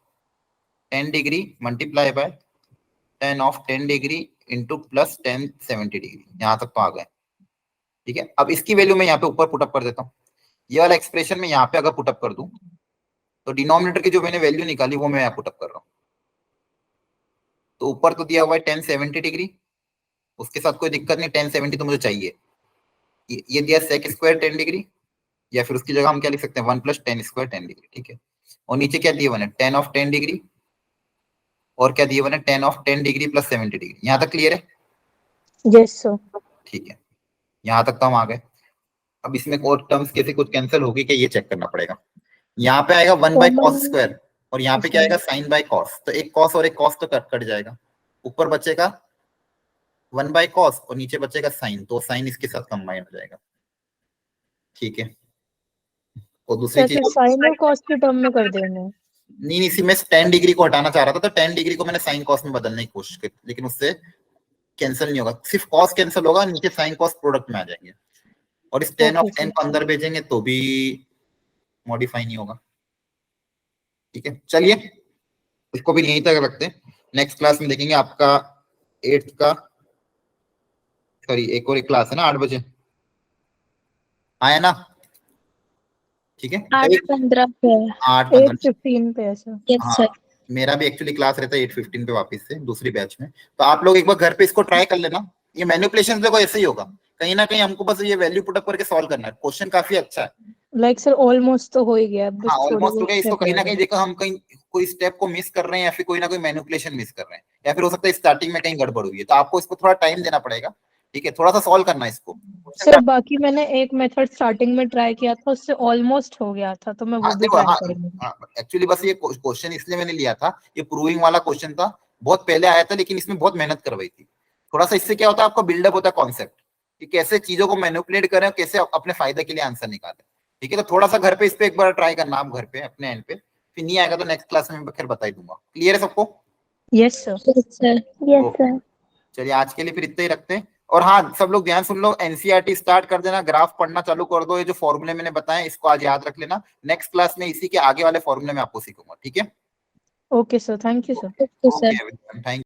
10 degree multiply by 10 of 10 degree into plus 10 70 degree, यहाँ तक तो आ गए, ठीक है। अब इसकी वैल्यू मैं यहाँ पे ऊपर पुटअप कर देता हूँ, ये वाला एक्सप्रेशन में यहाँ पे अगर पुटअप कर दूं, तो डिनोमिनेटर की जो मैंने वैल्यू निकाली वो मैं यहाँ पुटअप कर रहा हूँ। तो ऊपर तो दिया हुआ है 10 70 डिग्री, उसके साथ कोई दिक्कत नहीं, 10 70 तो मुझे चाहिए। ये दिया सेक स्क्वायर 10 डिग्री, या फिर उसकी जगह हम क्या लिख सकते हैं 1 प्लस 10 स्क्वायर 10 डिग्री, ठीक है। और नीचे क्या दिए हुए हैं 10 ऑफ 10 डिग्री, और क्या दिए हुए हैं 10 ऑफ 10 डिग्री प्लस 70 डिग्री। यहाँ तक क्लियर है? Yes sir. ठीक है, यहाँ तक तो हम आ गए। अब इसमें और टर्म्स कैसे कुछ कैंसिल होगी क्या, ये चेक करना पड़ेगा। यहाँ पे आएगा 1 बाई कॉस स्क्वायर, और यहाँ पे क्या आएगा साइन बाई कॉस, तो एक कॉस और एक कॉस तो कट जाएगा, ऊपर बचेगा 1 बाई कॉस और नीचे बचेगा साइन, तो साइन इसके साथ कंबाइन हो जाएगा, ठीक है। और दूसरी चीज साइन और कॉस के टर्म में कर देंगे। नहीं, इसी में 10 डिग्री को हटाना चाह रहा था, तो 10 डिग्री को मैंने साइन कॉस में बदलने की कोशिश की, लेकिन उससे कैंसिल नहीं होगा, सिर्फ कॉस कैंसिल होगा, नीचे साइन कॉस प्रोडक्ट में आ जाएंगे। और इस 10 ऑफ 10 को अंदर भेजेंगे तो भी मॉडिफाई नहीं होगा, ठीक है। चलिए इसको भी यहीं तक रखते हैं, नेक्स्ट क्लास में देखेंगे आपका 8th का, सॉरी एक और एक क्लास है ना 8 बजे, आया ना, ठीक है। 8:15 पे 8:15 पे है सर। Yes sir. मेरा भी एक्चुअली क्लास रहता है 8:15 पे वापस से दूसरी बैच में, तो आप लोग एक बार घर पे इसको ट्राई कर लेना। ये मैनिपुलेशन देखो ऐसे ही होगा, कहीं ना कहीं हमको बस ये वैल्यू पुट अप करके सॉल्व करना है। क्वेश्चन काफी अच्छा है, लाइक सर ऑलमोस्ट तो हो ही गया। हाँ ऑलमोस्ट हो गया। इसको कहीं ना कहीं देखो हम कहीं कोई स्टेप को मिस कर रहे हैं, या फिर कोई ना कोई मैनिपुलेशन मिस कर रहे हैं, या फिर हो सकता है स्टार्टिंग में कहीं गड़बड़ हुई है, तो आपको इसको थोड़ा टाइम देना पड़ेगा, ठीक है। थोड़ा सा सॉल्व करना है इसको। सर बाकी मैंने एक मेथड स्टार्टिंग में ट्राई किया था, उससे ऑलमोस्ट हो गया था, तो मैं वो भी ट्राई करूंगा। एक्चुअली बस ये क्वेश्चन इसलिए मैंने लिया था, ये प्रूविंग वाला क्वेश्चन था, बहुत पहले आया था, लेकिन इसमें बहुत मेहनत करवाई थी। थोड़ा सा इससे क्या होता है, आपका बिल्डअप होता है कॉन्सेप्ट कि कैसे चीजों को मैनिपुलेट करें, कैसे अपने फायदे के लिए आंसर निकालें, ठीक है। तो थोड़ा सा घर पे इस पे एक बार ट्राई करना आप घर पे अपने एंड पे, फिर नहीं आएगा तो नेक्स्ट क्लास में फिर बता ही दूंगा। क्लियर है सबको? Yes sir. Yes sir. चलिए आज के लिए फिर इतना ही रखते हैं। और हाँ सब लोग ध्यान सुन लो, एनसीईआरटी स्टार्ट कर देना, ग्राफ पढ़ना चालू कर दो, ये जो फॉर्मूले मैंने बताए इसको आज याद रख लेना। नेक्स्ट क्लास में इसी के आगे वाले फॉर्मूले में आपको सीखूंगा, ठीक है। Okay sir, thank you sir. Okay sir. Thank